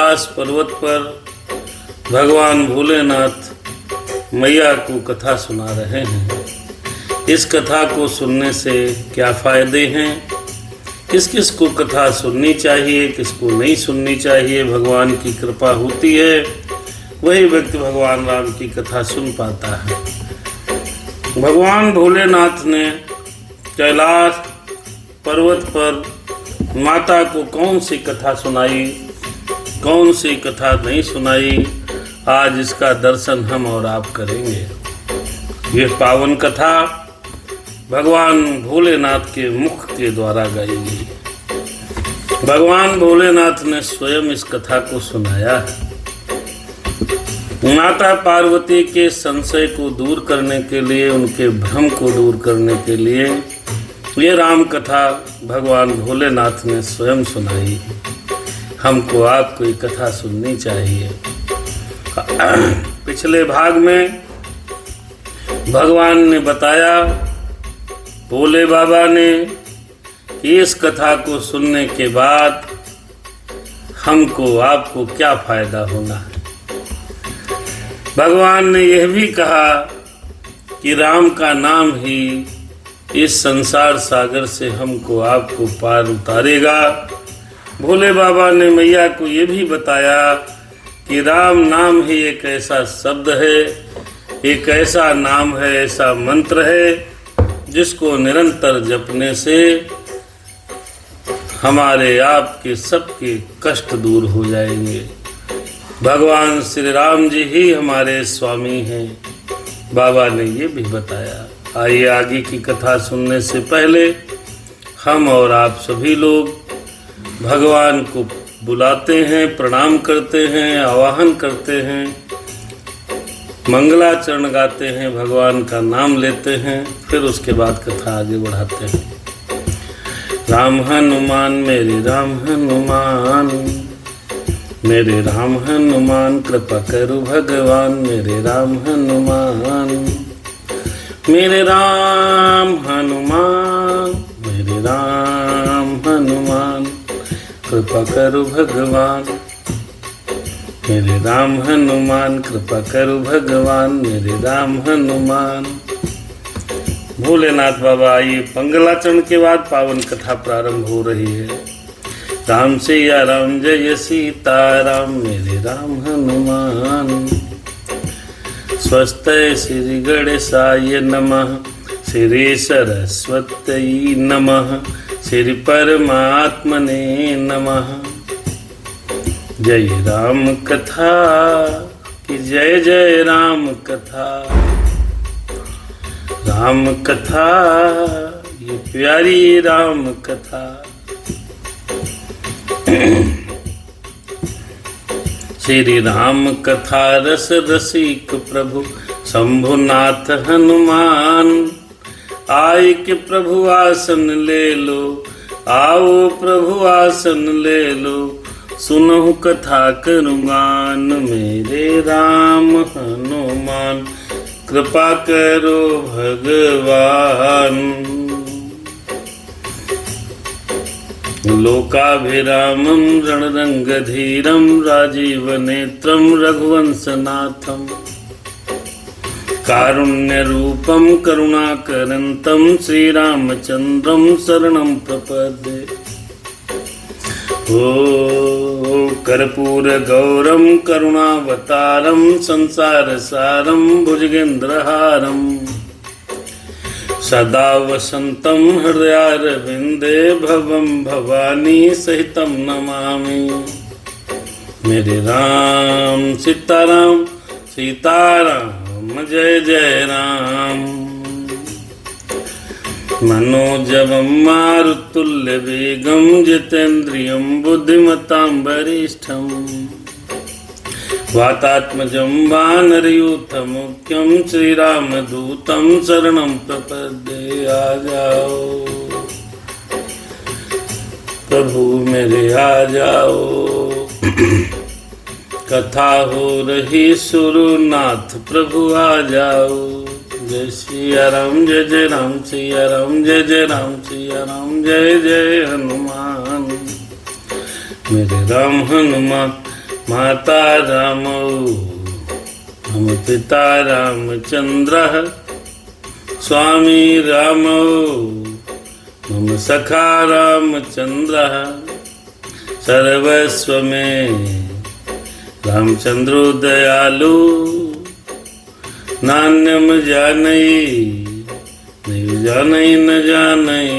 कैलाश पर्वत पर भगवान भोलेनाथ मैया को कथा सुना रहे हैं। इस कथा को सुनने से क्या फायदे हैं, किस किस को कथा सुननी चाहिए, किसको नहीं सुननी चाहिए, भगवान की कृपा होती है वही व्यक्ति भगवान राम की कथा सुन पाता है। भगवान भोलेनाथ ने कैलाश पर्वत पर माता को कौन सी कथा सुनाई, कौन सी कथा नहीं सुनाई, आज इसका दर्शन हम और आप करेंगे। यह पावन कथा भगवान भोलेनाथ के मुख के द्वारा गाई गई। भगवान भोलेनाथ ने स्वयं इस कथा को सुनाया है। माता पार्वती के संशय को दूर करने के लिए, उनके भ्रम को दूर करने के लिए ये राम कथा भगवान भोलेनाथ ने स्वयं सुनाई। हमको आपको ये कथा सुननी चाहिए। पिछले भाग में भगवान ने बताया, भोले बाबा ने, कि इस कथा को सुनने के बाद हमको आपको क्या फायदा होना है। भगवान ने यह भी कहा कि राम का नाम ही इस संसार सागर से हमको आपको पार उतारेगा। भोले बाबा ने मैया को ये भी बताया कि राम नाम ही एक ऐसा शब्द है, एक ऐसा नाम है, ऐसा मंत्र है जिसको निरंतर जपने से हमारे आपके सबके कष्ट दूर हो जाएंगे। भगवान श्री राम जी ही हमारे स्वामी हैं, बाबा ने ये भी बताया। आइए आगे की कथा सुनने से पहले हम और आप सभी लोग भगवान को बुलाते हैं, प्रणाम करते हैं, आवाहन करते हैं, मंगलाचरण गाते हैं, भगवान का नाम लेते हैं, फिर उसके बाद कथा आगे बढ़ाते हैं। राम हनुमान मेरे राम हनुमान, मेरे राम हनुमान, कृपा करो भगवान मेरे राम हनुमान, मेरे राम हनुमान, मेरे राम हनुमान, कृपा करो भगवान मेरे राम हनुमान, कृपा करो भगवान मेरे राम हनुमान। भोलेनाथ बाबा, आइए मंगलाचरण के बाद पावन कथा प्रारंभ हो रही है। राम सिया राम, जय सीता राम, मेरे राम हनुमान। स्वस्ति श्री गणेशाय नमः, श्री सरस्वती नमः, श्री परमात्मने नमः। जय राम कथा की जय, जय राम कथा, राम कथा ये प्यारी राम कथा। श्री राम कथा रस रसिक प्रभु शंभुनाथ हनुमान, आय के प्रभु आसन ले लो, आओ प्रभु आसन ले लो, सुनहु कथा करुगान मेरे राम हनुमान, कृपा करो भगवान। लोकाभिरामं रणरंगधीरं राजीव नेत्रं रघुवंशनाथं, कारुण्यरूपं करुणाकरन्तं श्रीरामचन्द्रं शरणं प्रपद्ये। ओ कर्पूरगौरं करुणावतारं संसारसारं भुजगेन्द्रहारं, सदा वसन्तं हृदयारविन्दे भवं भवानी सहितं नमामि। मेरे राम सीताराम, सीताराम जय जय राम। मनोजवं मारुतुल्यवेगं जितेन्द्रियं बुद्धिमतां वरिष्ठं, वातात्मजं वानरयूथमुख्यं श्रीरामदूतं शरणं प्रपद्ये। आ जाओ प्रभु मेरे, आ जाओ, कथा हो रही सुरनाथ प्रभु आ जाओ। जय सिया राम, जय जय राम, सिया राम, जय जय राम, सिया राम, जय जय हनुमान। मेरे राम हनुमान, माता रामो मम पिता रामचन्द्रः स्वामी रामो मम सखा रामचन्द्रः सर्वस्व में रामचन्द्रो दयालु नान्यम जानई नहीं जानई न जानई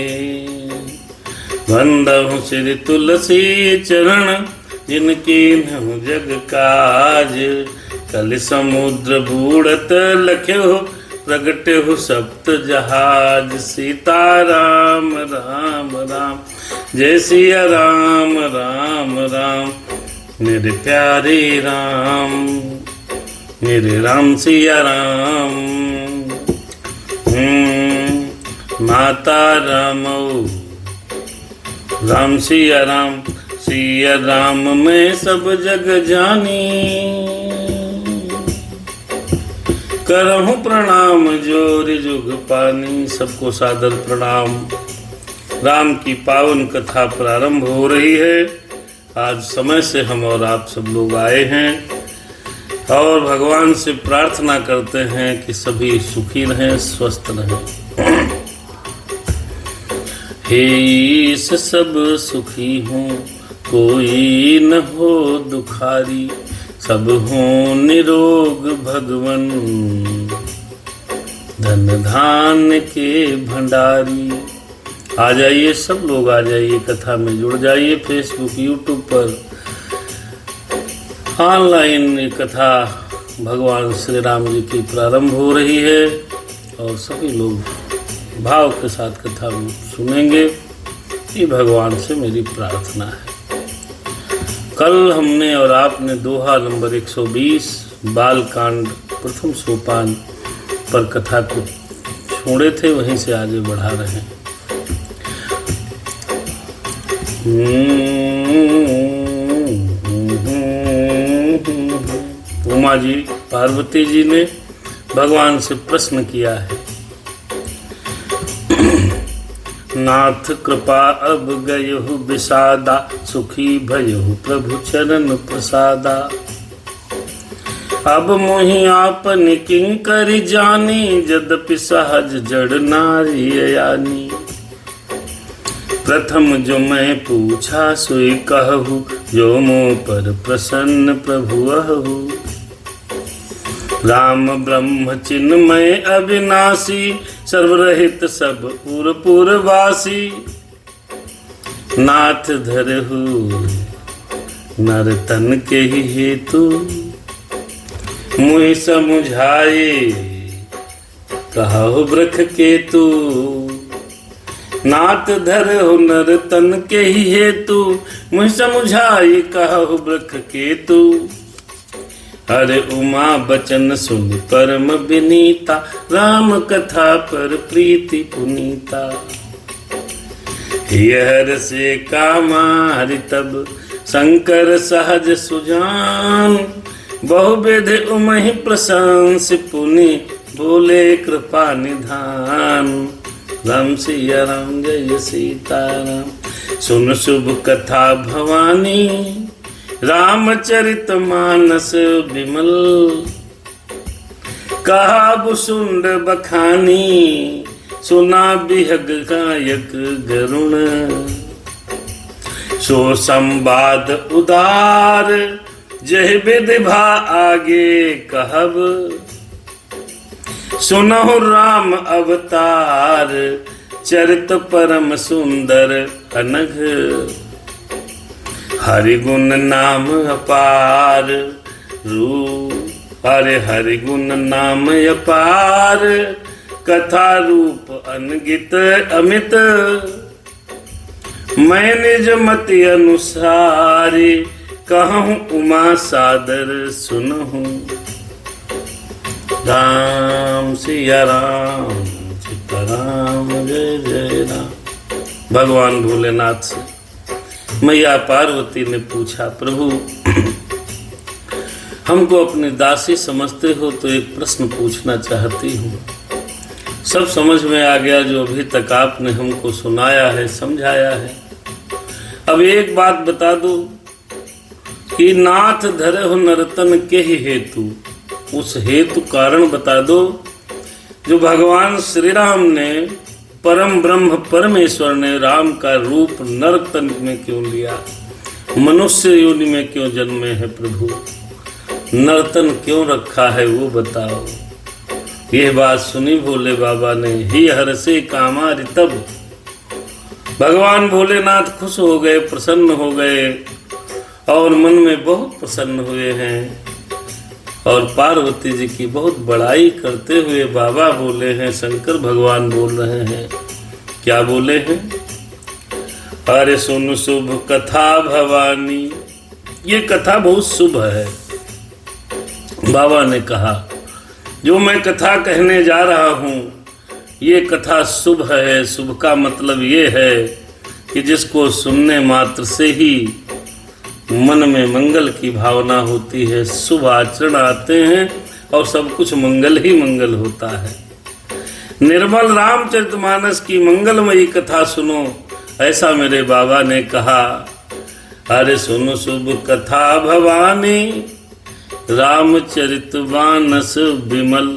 वंदहु श्री तुलसी चरण जिनकी नहु जग काज कल समुद्र बूढ़त लख्यो प्रगटे हो सप्त जहाज सीता राम राम राम जय सिया राम राम राम मेरे प्यारे राम मेरे राम सिया राम। माता रामो राम सिया राम में सब जग जानी करहूँ प्रणाम जोर जुग पानी। सबको सादर प्रणाम। राम की पावन कथा प्रारंभ हो रही है। आज समय से हम और आप सब लोग आए हैं और भगवान से प्रार्थना करते हैं कि सभी सुखी रहें, स्वस्थ रहें। हे ईश सब सुखी हों, कोई न हो दुखारी, सब हों निरोग भगवन, धन धान्य के भंडारी। आ जाइए सब लोग, आ जाइए, कथा में जुड़ जाइए। फेसबुक यूट्यूब पर ऑनलाइन ये कथा भगवान श्री राम जी की प्रारंभ हो रही है और सभी लोग भाव के साथ कथा सुनेंगे। ये भगवान से मेरी प्रार्थना है। कल हमने और आपने दोहा नंबर 120 बालकांड प्रथम सोपान पर कथा को छोड़े थे, वहीं से आगे बढ़ा रहे हैं। उमा जी, पार्वती जी ने भगवान से प्रश्न किया है, नाथ कृपा अब गयहु विषादा, सुखी भयहु प्रभु चरण प्रसादा। अब मोहि आपन किंकर जानी, यद्यपि सहज जड़ नारी यानी। प्रथम जो मैं पूछा सोई कहूँ, जो मोह पर प्रसन्न प्रभु अहु। राम ब्रह्म चिन्मय अविनाशी, सर्वरहित सब पुर पुरवासी। नाथ धरहु नर तन के ही हेतु, मुहि समुझाए कहु ब्रख केतु। नाथ धरहु नर तन के ही हेतु, मुहि समुझाए कहु ब्रख केतु। अरे उमा बचन सुन परम विनीता, राम कथा पर प्रीति पुनीता। यह से कामारि तब शंकर सहज सुजान, बहुविध उमहि प्रशंस पुनि बोले कृपा निधान। राम सिया राम जय सीताराम, सुन शुभ कथा भवानी, रामचरित मानस विमल। कहा बुसुंड बखानी, सुना बिहग गायक गरुण। सो संवाद उदार, जय विधिभा आगे कहब। सुनहु राम अवतार, चरित परम सुंदर अनघ। हरि गुण नाम अपार रूप, अरे हरि गुण नाम अपार। कथा रूप अनगित अमित, मैं निज मति अनुसारी। कहूँ उमा सादर सुनहूँ, राम सिया राम सीताराम जय जय राम। भगवान भोलेनाथ से मैया पार्वती ने पूछा, प्रभु हमको अपनी दासी समझते हो तो एक प्रश्न पूछना चाहती हूँ। सब समझ में आ गया जो अभी तक आपने हमको सुनाया है, समझाया है। अब एक बात बता दो कि नाथ धरहु नर्तन के ही हेतु, उस हेतु कारण बता दो जो भगवान श्री राम ने, परम ब्रह्म परमेश्वर ने राम का रूप नर्तन में क्यों लिया, मनुष्य योनि में क्यों जन्मे हैं प्रभु, नर्तन क्यों रखा है वो बताओ। यह बात सुनी भोले बाबा ने, ही हर्षे कामारि तब, भगवान भोलेनाथ खुश हो गए, प्रसन्न हो गए और मन में बहुत प्रसन्न हुए हैं। और पार्वती जी की बहुत बड़ाई करते हुए बाबा बोले हैं, शंकर भगवान बोल रहे हैं, क्या बोले हैं, अरे सुन शुभ कथा भवानी, ये कथा बहुत शुभ है। बाबा ने कहा जो मैं कथा कहने जा रहा हूँ ये कथा शुभ है। शुभ का मतलब ये है कि जिसको सुनने मात्र से ही मन में मंगल की भावना होती है, शुभ आचरण आते हैं और सब कुछ मंगल ही मंगल होता है। निर्मल रामचरितमानस की मंगलमयी कथा सुनो, ऐसा मेरे बाबा ने कहा। अरे सुनो शुभ कथा भवानी, रामचरितमानस विमल।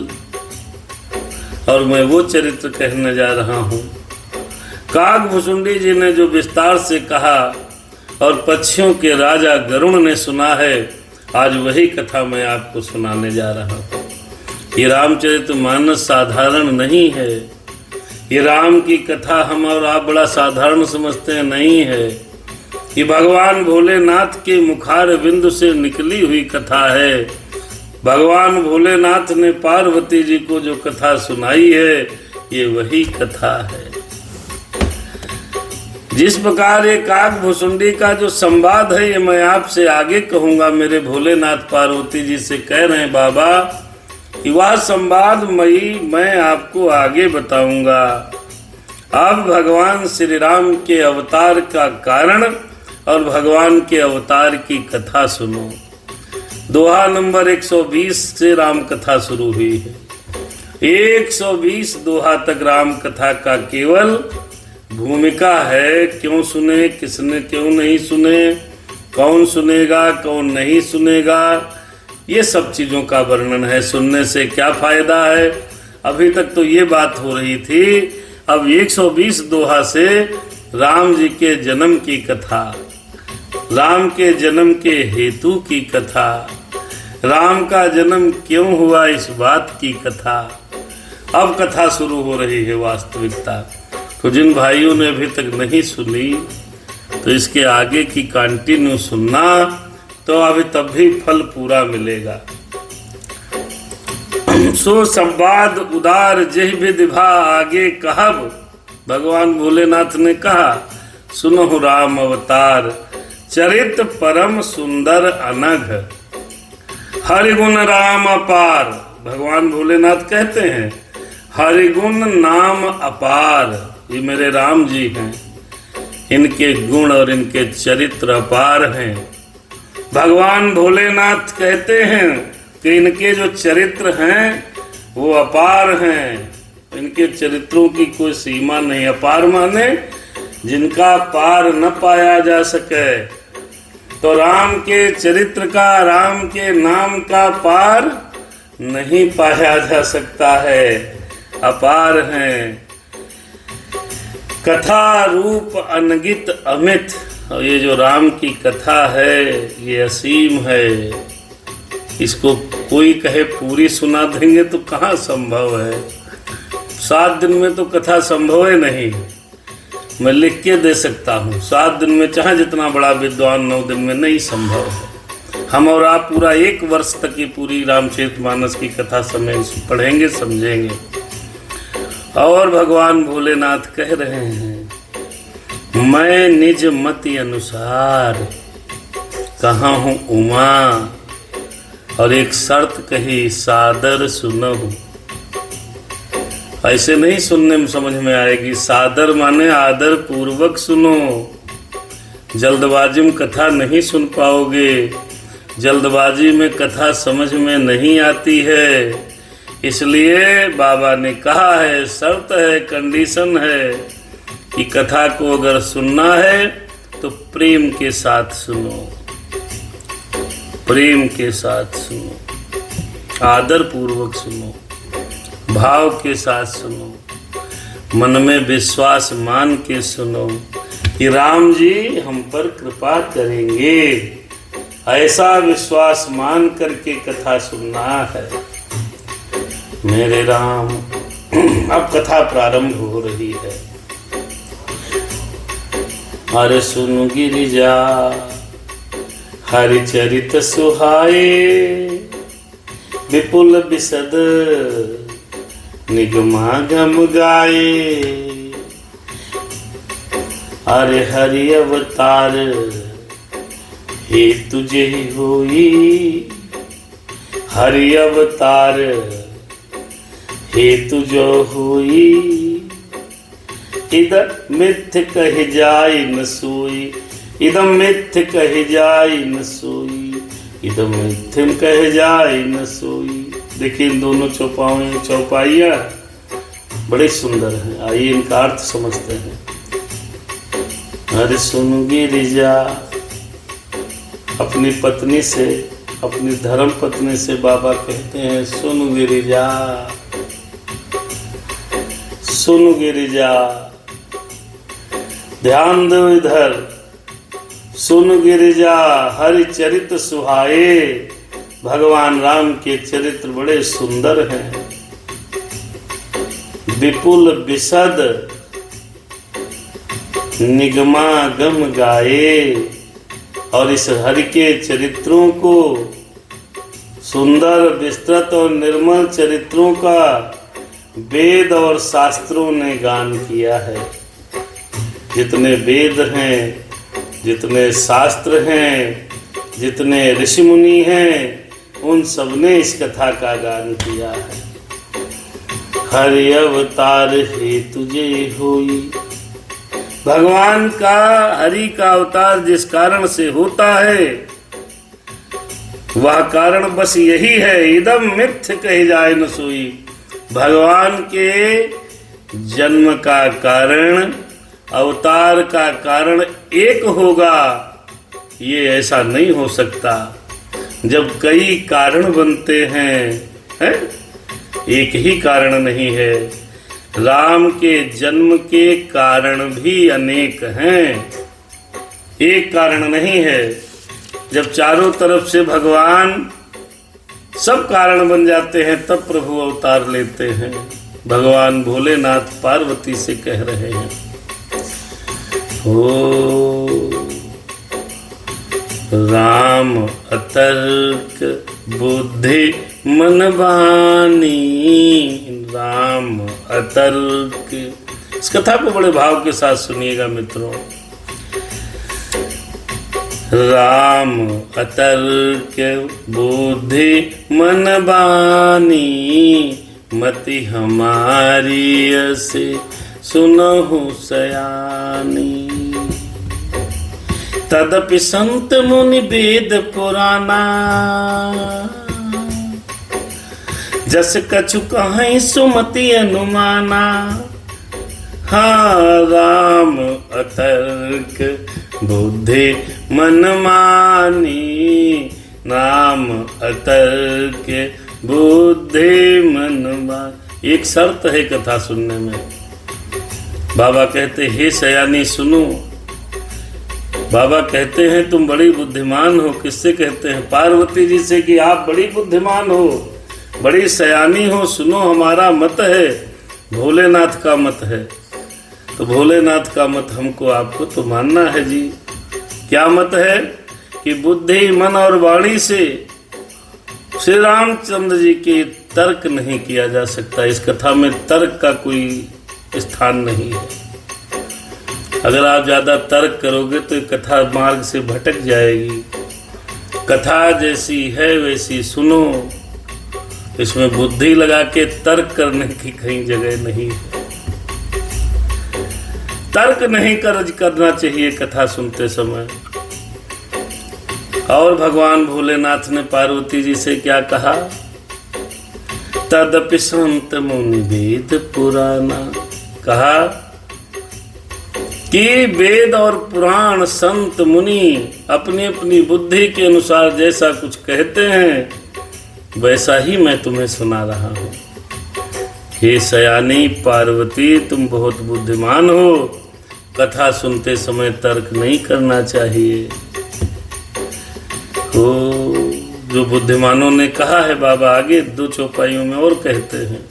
और मैं वो चरित्र कहने जा रहा हूँ, काकभुसुंडी जी ने जो विस्तार से कहा और पक्षियों के राजा गरुड़ ने सुना है, आज वही कथा मैं आपको सुनाने जा रहा हूँ। ये रामचरितमानस साधारण नहीं है, ये राम की कथा हम और आप बड़ा साधारण समझते हैं, नहीं है। ये भगवान भोलेनाथ के मुखार बिंदु से निकली हुई कथा है। भगवान भोलेनाथ ने पार्वती जी को जो कथा सुनाई है, ये वही कथा है। जिस प्रकार ये काकभुसुंडी का जो संवाद है, ये मैं आपसे आगे कहूँगा। मेरे भोलेनाथ पार्वती जी से कह रहे हैं बाबा, वह संवाद मैं आपको आगे बताऊंगा। अब भगवान श्री राम के अवतार का कारण और भगवान के अवतार की कथा सुनो। दोहा नंबर 120 से राम कथा शुरू हुई है। 120 दोहा तक राम कथा का केवल भूमिका है। क्यों सुने, किसने क्यों नहीं सुने, कौन सुनेगा कौन नहीं सुनेगा, ये सब चीजों का वर्णन है। सुनने से क्या फायदा है, अभी तक तो ये बात हो रही थी। अब 120 दोहा से राम जी के जन्म की कथा, राम के जन्म के हेतु की कथा, राम का जन्म क्यों हुआ इस बात की कथा, अब कथा शुरू हो रही है वास्तविकता। तो जिन भाइयों ने अभी तक नहीं सुनी, तो इसके आगे की कंटिन्यू सुनना, तो अभी तब भी फल पूरा मिलेगा। सो संवाद उदार जेहि विधिभा आगे कहब, भगवान भोलेनाथ ने कहा सुनो राम अवतार, चरित परम सुंदर अनघ, हरिगुण राम अपार। भगवान भोलेनाथ कहते हैं हरिगुण नाम अपार, ये मेरे राम जी हैं, इनके गुण और इनके चरित्र अपार हैं। भगवान भोलेनाथ कहते हैं कि इनके जो चरित्र हैं वो अपार हैं, इनके चरित्रों की कोई सीमा नहीं। अपार माने जिनका पार न पाया जा सके। तो राम के चरित्र का, राम के नाम का पार नहीं पाया जा सकता है, अपार हैं। कथा रूप अनगित अमित, और ये जो राम की कथा है ये असीम है। इसको कोई कहे पूरी सुना देंगे तो कहाँ संभव है। 7 दिन में तो कथा संभव है नहीं। मैं लिख के दे सकता हूँ, 7 दिन में चाहे जितना बड़ा विद्वान 9 दिन में नहीं संभव है। हम और आप पूरा 1 वर्ष तक की पूरी रामचरितमानस की कथा समय पढ़ेंगे, समझेंगे। और भगवान भोलेनाथ कह रहे हैं मैं निज मति अनुसार कहाँ हूँ उमा, और एक शर्त कही सादर सुनहु। ऐसे नहीं सुनने में समझ में आएगी, सादर माने आदर पूर्वक सुनो। जल्दबाजी में कथा नहीं सुन पाओगे, जल्दबाजी में कथा समझ में नहीं आती है। इसलिए बाबा ने कहा है, शर्त है, कंडीशन है कि कथा को अगर सुनना है तो प्रेम के साथ सुनो। प्रेम के साथ सुनो, आदर पूर्वक सुनो, भाव के साथ सुनो, मन में विश्वास मान के सुनो कि राम जी हम पर कृपा करेंगे। ऐसा विश्वास मान करके कथा सुनना है मेरे राम। अब कथा प्रारंभ हो रही है। अरे सुन गिरिजा हरिचरित सुहाए, विपुल विशद निगमागम गाए। अरे हरि अवतार हे तुझे होई, हरि अवतार हे तुझो होई। इदम मिथ्य कह जाय न सोई, इदम मिथ्य कह जाय न सोई, इदम मिथ्य कह जाय न सोई। देखिए इन दोनों चौपाइयाँ बड़े सुंदर हैं। आइए इनका अर्थ समझते हैं। अरे सुन गिरिजा, अपनी पत्नी से, अपनी धर्म पत्नी से बाबा कहते हैं सुन गिरिजा, सुन गिरिजा, ध्यान दो इधर। सुन गिरिजा हरि चरित सुहाए, भगवान राम के चरित्र बड़े सुंदर हैं। विपुल विशद निगमागम गाए, और इस हरि के चरित्रों को, सुंदर विस्तृत और निर्मल चरित्रों का वेद और शास्त्रों ने गान किया है। जितने वेद हैं, जितने शास्त्र हैं, जितने ऋषि मुनि हैं, उन सब ने इस कथा का गान किया है। हरि अवतार हे तुझे होई, भगवान का, हरि का अवतार जिस कारण से होता है वह कारण बस यही है। इदम मिथ्य कहे जाए न सोई, भगवान के जन्म का कारण, अवतार का कारण एक होगा, ये ऐसा नहीं हो सकता। जब कई कारण बनते हैं, एक ही कारण नहीं है। राम के जन्म के कारण भी अनेक हैं, एक कारण नहीं है। जब चारों तरफ से भगवान सब कारण बन जाते हैं तब प्रभु अवतार लेते हैं। भगवान भोलेनाथ पार्वती से कह रहे हैं, ओ राम अतर्क बुद्धि मन बानी, राम अतर्क। इस कथा को बड़े भाव के साथ सुनिएगा मित्रों। राम अतर्क बुद्धि मन बानी, मति हमारी से सुनहु सयानी। तदपि संत मुनि वेद पुराना, जस कछु कहीं सुमति अनुमाना। हाँ राम अतर्क बुद्धि मन मानी, नाम अतर्क बुद्धि मन मानी। एक शर्त है कथा सुनने में। बाबा कहते हे सयानी सुनो। बाबा कहते हैं तुम बड़ी बुद्धिमान हो। किससे कहते हैं? पार्वती जी से कि आप बड़ी बुद्धिमान हो, बड़ी सयानी हो, सुनो हमारा मत है, भोलेनाथ का मत है। तो भोलेनाथ का मत हमको आपको तो मानना है जी। क्या मत है? कि बुद्धि मन और वाणी से श्री रामचंद्र जी के तर्क नहीं किया जा सकता। इस कथा में तर्क का कोई स्थान नहीं है। अगर आप ज्यादा तर्क करोगे तो कथा मार्ग से भटक जाएगी। कथा जैसी है वैसी सुनो, इसमें बुद्धि लगा के तर्क करने की कहीं जगह नहीं है। तर्क नहीं करना चाहिए कथा सुनते समय। और भगवान भोलेनाथ ने पार्वती जी से क्या कहा? तदपि संत मुनि वेद पुराना। कहा कि वेद और पुराण संत मुनि अपनी अपनी बुद्धि के अनुसार जैसा कुछ कहते हैं वैसा ही मैं तुम्हें सुना रहा हूँ। हे सयानी पार्वती, तुम बहुत बुद्धिमान हो, कथा सुनते समय तर्क नहीं करना चाहिए। तो जो बुद्धिमानों ने कहा है बाबा आगे 2 चौपाइयों में और कहते हैं,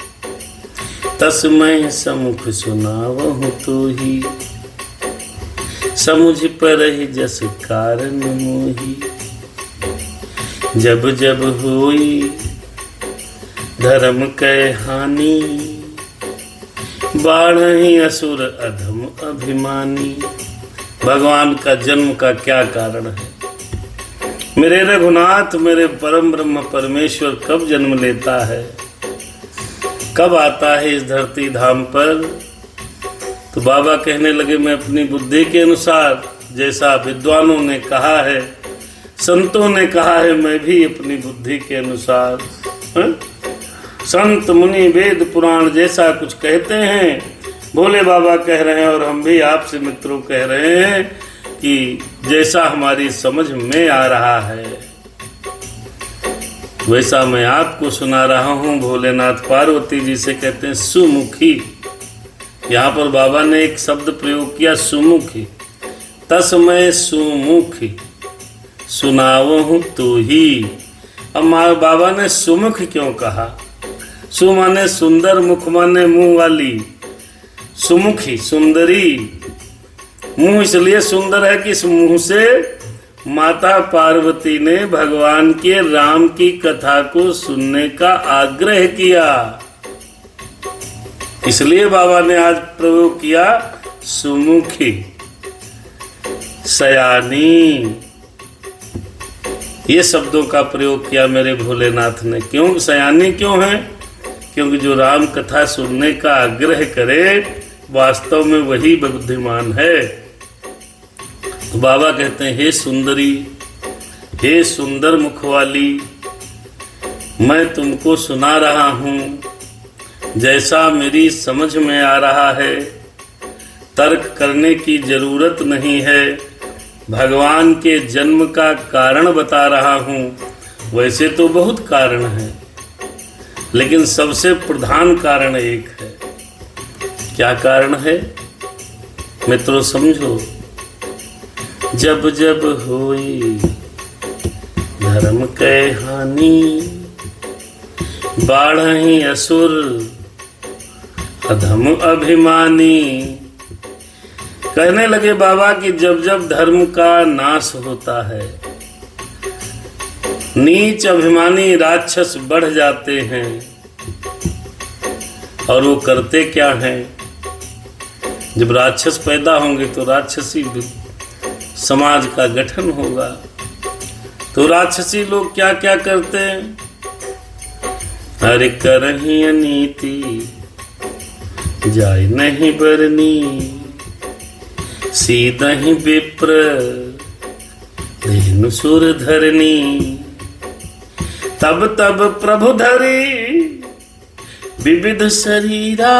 तस्मै समुख सुनावहु तो ही, समुझ पर ही जस कारण मोही। जब जब होई धर्म कै हानि, बाढ़हि असुर अधम अभिमानी। भगवान का जन्म का क्या कारण है? मेरे रघुनाथ, मेरे परम ब्रह्म परमेश्वर कब जन्म लेता है, कब आता है इस धरती धाम पर? तो बाबा कहने लगे, मैं अपनी बुद्धि के अनुसार जैसा विद्वानों ने कहा है, संतों ने कहा है, मैं भी अपनी बुद्धि के अनुसार संत मुनि वेद पुराण जैसा कुछ कहते हैं, भोले बाबा कह रहे हैं और हम भी आपसे मित्रों कह रहे हैं कि जैसा हमारी समझ में आ रहा है वैसा मैं आपको सुना रहा हूँ। भोलेनाथ पार्वती जी से कहते हैं सुमुखी। यहाँ पर बाबा ने एक शब्द प्रयोग किया सुमुखी। तस्मै सुमुखी सुनावहु तो ही। अब बाबा ने सुमुख क्यों कहा? सु माने सुंदर, मुख माने मुंह वाली, सुमुखी सुंदरी। मुंह इसलिए सुंदर है कि इस मुंह से माता पार्वती ने भगवान के राम की कथा को सुनने का आग्रह किया, इसलिए बाबा ने आज प्रयोग किया सुमुखी। सयानी, ये शब्दों का प्रयोग किया मेरे भोलेनाथ ने। क्यों सयानी क्यों है? क्योंकि जो राम कथा सुनने का आग्रह करे वास्तव में वही बुद्धिमान है। तो बाबा कहते हैं, हे सुंदरी, हे सुंदर मुख वाली, मैं तुमको सुना रहा हूँ जैसा मेरी समझ में आ रहा है। तर्क करने की जरूरत नहीं है। भगवान के जन्म का कारण बता रहा हूँ। वैसे तो बहुत कारण है, लेकिन सबसे प्रधान कारण एक है। क्या कारण है मित्रों? समझो। जब जब होई धर्म कै हानि, बाढ़हि असुर अधम अभिमानी। कहने लगे बाबा कि जब जब धर्म का नाश होता है, नीच अभिमानी राक्षस बढ़ जाते हैं। और वो करते क्या हैं? जब राक्षस पैदा होंगे तो राक्षसी समाज का गठन होगा। तो राक्षसी लोग क्या क्या करते हैं? अरे करही अनीति जाय नहीं बरनी, सीधहि विप्र धेनु सुर धरनी। तब तब प्रभु धरी विविध शरीरा,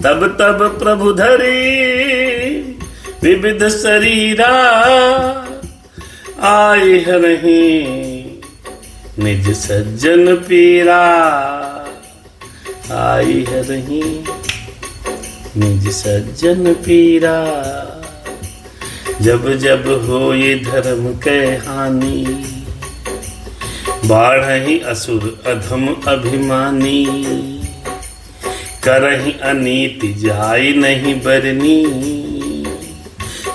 तब तब प्रभु धरी विविध शरीरा। आए हरहि निज सज्जन पीरा, आई हरहि निज सज्जन पीरा। जब जब होए धर्म कै हानि, बाढ़हि असुर अधम अभिमानी। करहि अनीति जाय नहीं बरनी,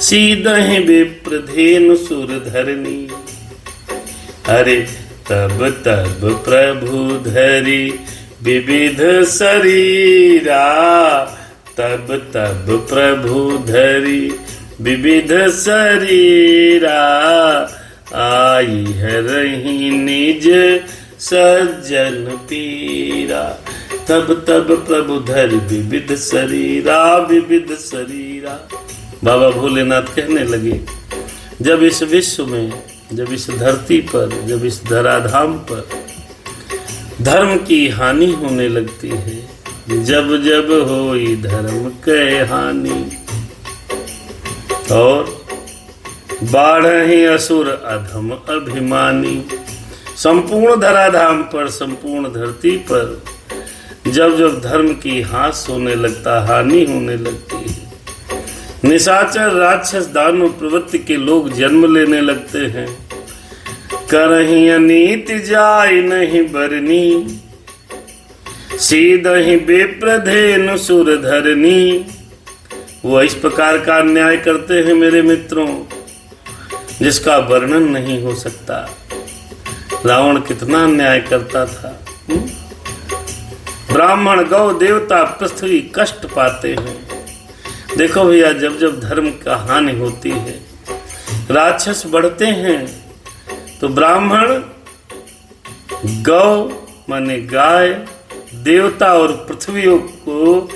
सीधहि विप्र धेनु सुर धरनी। अरे तब तब प्रभु धरी विविध शरीरा, तब तब प्रभु धरी विविध शरीरा। आई हरहि निज सज्जन पीरा। तब तब प्रभु धर विविध शरीरा, विविध शरीरा। बाबा भोलेनाथ कहने लगे, जब इस विश्व में, जब इस धरती पर, जब इस धराधाम पर धर्म की हानि होने लगती है, जब जब होई धर्म कै हानि, और बाढ़हि असुर अधम अभिमानी। संपूर्ण धराधाम पर, संपूर्ण धरती पर जब जब धर्म की हास होने लगता, हानि होने लगती है, निशाचर राक्षस दानव प्रवृत्ति के लोग जन्म लेने लगते हैं। करहि अनीति जाय नहीं बरनी, सीधहि बेप्रधेनु सुर धरनी। वो इस प्रकार का अन्याय करते हैं मेरे मित्रों, जिसका वर्णन नहीं हो सकता। रावण कितना अन्याय करता था। ब्राह्मण, गौ, देवता, पृथ्वी कष्ट पाते हैं। देखो भैया, जब जब धर्म का हानि होती है, राक्षस बढ़ते हैं, तो ब्राह्मण, गौ माने गाय, देवता और पृथ्वियों को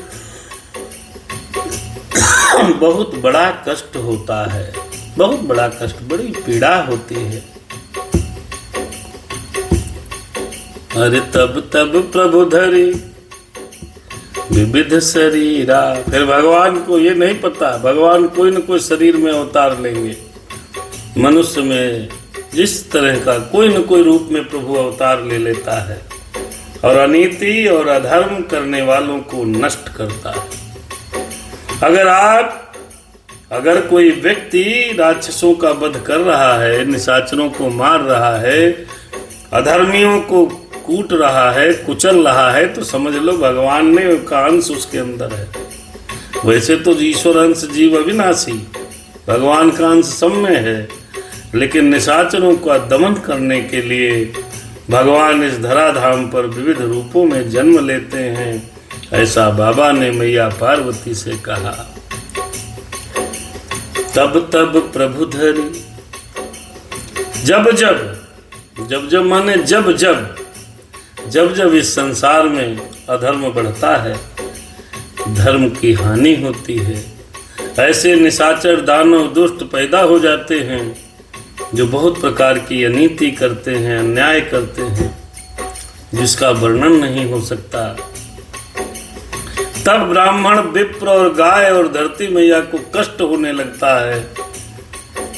बहुत बड़ा कष्ट होता है, बहुत बड़ा कष्ट, बड़ी पीड़ा होती है। अरे तब तब प्रभु धरे विविध शरीरा। फिर भगवान को ये नहीं पता, भगवान कोई न कोई शरीर में अवतार लेंगे। मनुष्य में जिस तरह का कोई न कोई रूप में प्रभु अवतार ले लेता है और अनीति और अधर्म करने वालों को नष्ट करता है। अगर कोई व्यक्ति राक्षसों का वध कर रहा है, निशाचरों को मार रहा है, अधर्मियों को कूट रहा है, कुचल रहा है, तो समझ लो भगवान ने का अंश उसके अंदर है। वैसे तो ईश्वर अंश जीव अविनाशी, भगवान का अंश सब में है, लेकिन निशाचरों का दमन करने के लिए भगवान इस धराधाम पर विविध रूपों में जन्म लेते हैं। ऐसा बाबा ने मैया पार्वती से कहा। तब तब प्रभु धरी, जब जब माने जब जब इस संसार में अधर्म बढ़ता है, धर्म की हानि होती है, ऐसे निशाचर दानव दुष्ट पैदा हो जाते हैं जो बहुत प्रकार की अनीति करते हैं, अन्याय करते हैं, जिसका वर्णन नहीं हो सकता। तब ब्राह्मण, विप्र और गाय और धरती मैया को कष्ट होने लगता है,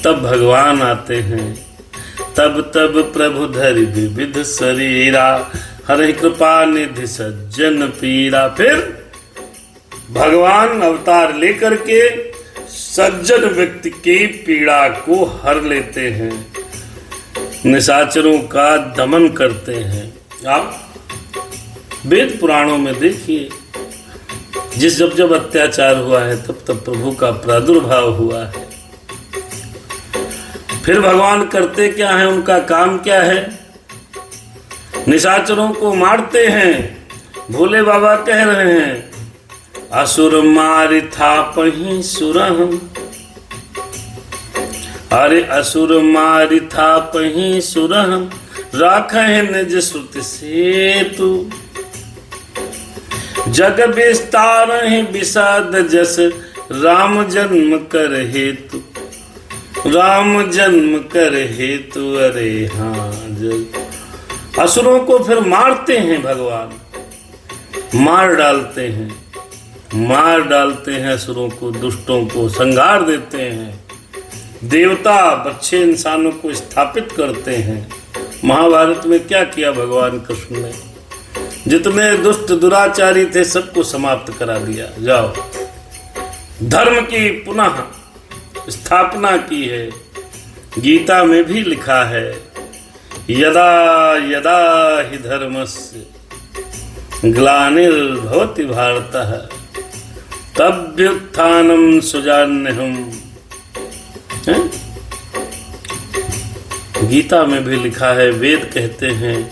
तब भगवान आते हैं। तब तब प्रभु धरि विविध शरीरा, हरे कृपा निधि सज्जन पीरा। फिर भगवान अवतार लेकर के सज्जन व्यक्ति की पीड़ा को हर लेते हैं, निशाचरों का दमन करते हैं। आप वेद पुराणों में देखिए, जब जब अत्याचार हुआ है, तब तब प्रभु का प्रादुर्भाव हुआ है। फिर भगवान करते क्या है, उनका काम क्या है? निशाचरों को मारते हैं। भोले बाबा कह रहे हैं, असुर मारि थापहि सुरहं, अरे असुर मारि थापहि सुरहं, राखहि निज श्रुति सेतु, जग विस्तारहि विषाद जस, राम जन्म कर हेतु, राम जन्म कर हेतु। अरे हाँ, असुरों को फिर मारते हैं भगवान, मार डालते हैं असुरों को, दुष्टों को संहार देते हैं। देवता बच्चे इंसानों को स्थापित करते हैं। महाभारत में क्या किया भगवान कृष्ण ने? जितने दुष्ट दुराचारी थे सबको समाप्त करा दिया। जाओ, धर्म की पुनः स्थापना की है। गीता में भी लिखा है, यदा यदा हि धर्मस्य ग्लानिर्भवति भारतः तभ्युत्थानं सुजान्यहम्। गीता में भी लिखा है, वेद कहते हैं,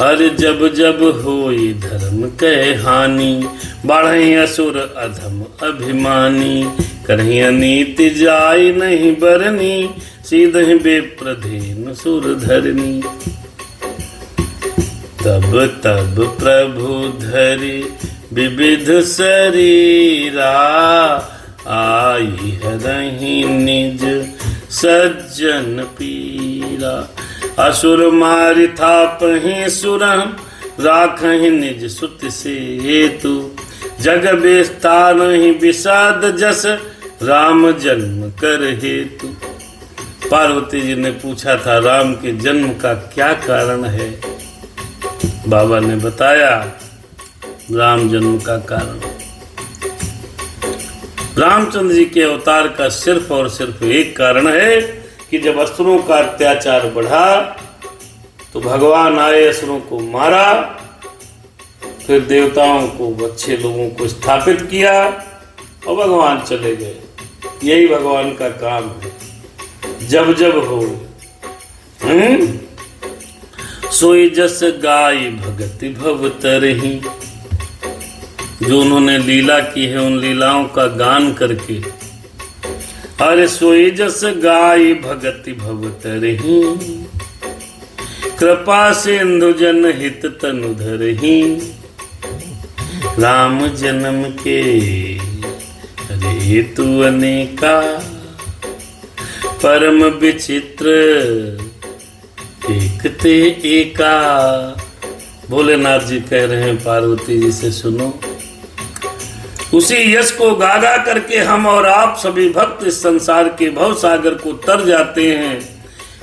अरे जब जब होई धर्म के हानि, बढ़हि असुर अधम अभिमानी, करहि अनीति जाय नहीं बरनी, सीधहि बेप्रधेनु सुर धरनी। तब तब प्रभु धरि विविध शरीरा, आई हरहि निज सज्जन पीरा। असुर मारि थापहि सुरहं, राखहि निज श्रुति सेतु, जग विस्तारहि विषाद जस, राम जन्म कर हेतु। पार्वती जी ने पूछा था राम के जन्म का क्या कारण है। बाबा ने बताया राम जन्म का कारण, रामचंद्र जी के अवतार का सिर्फ और सिर्फ एक कारण है कि जब असुरों का अत्याचार बढ़ा तो भगवान आए, असुरों को मारा, फिर देवताओं को, अच्छे लोगों को स्थापित किया और भगवान चले गए। यही भगवान का काम है। जब जब हो सोई जस गाय भगति भव तरही। जो उन्होंने लीला की है उन लीलाओं का गान करके, अरे सोई जस गाय भगति भव तरही। कृपा सिंधु जन हित तनु धरही। राम जन्म के हेतु अनेका, परम विचित्र एक ते एका। भोलेनाथ जी कह रहे हैं पार्वती जी से सुनो, उसी यश को गागा करके हम और आप सभी भक्त इस संसार के भव सागर को तर जाते हैं।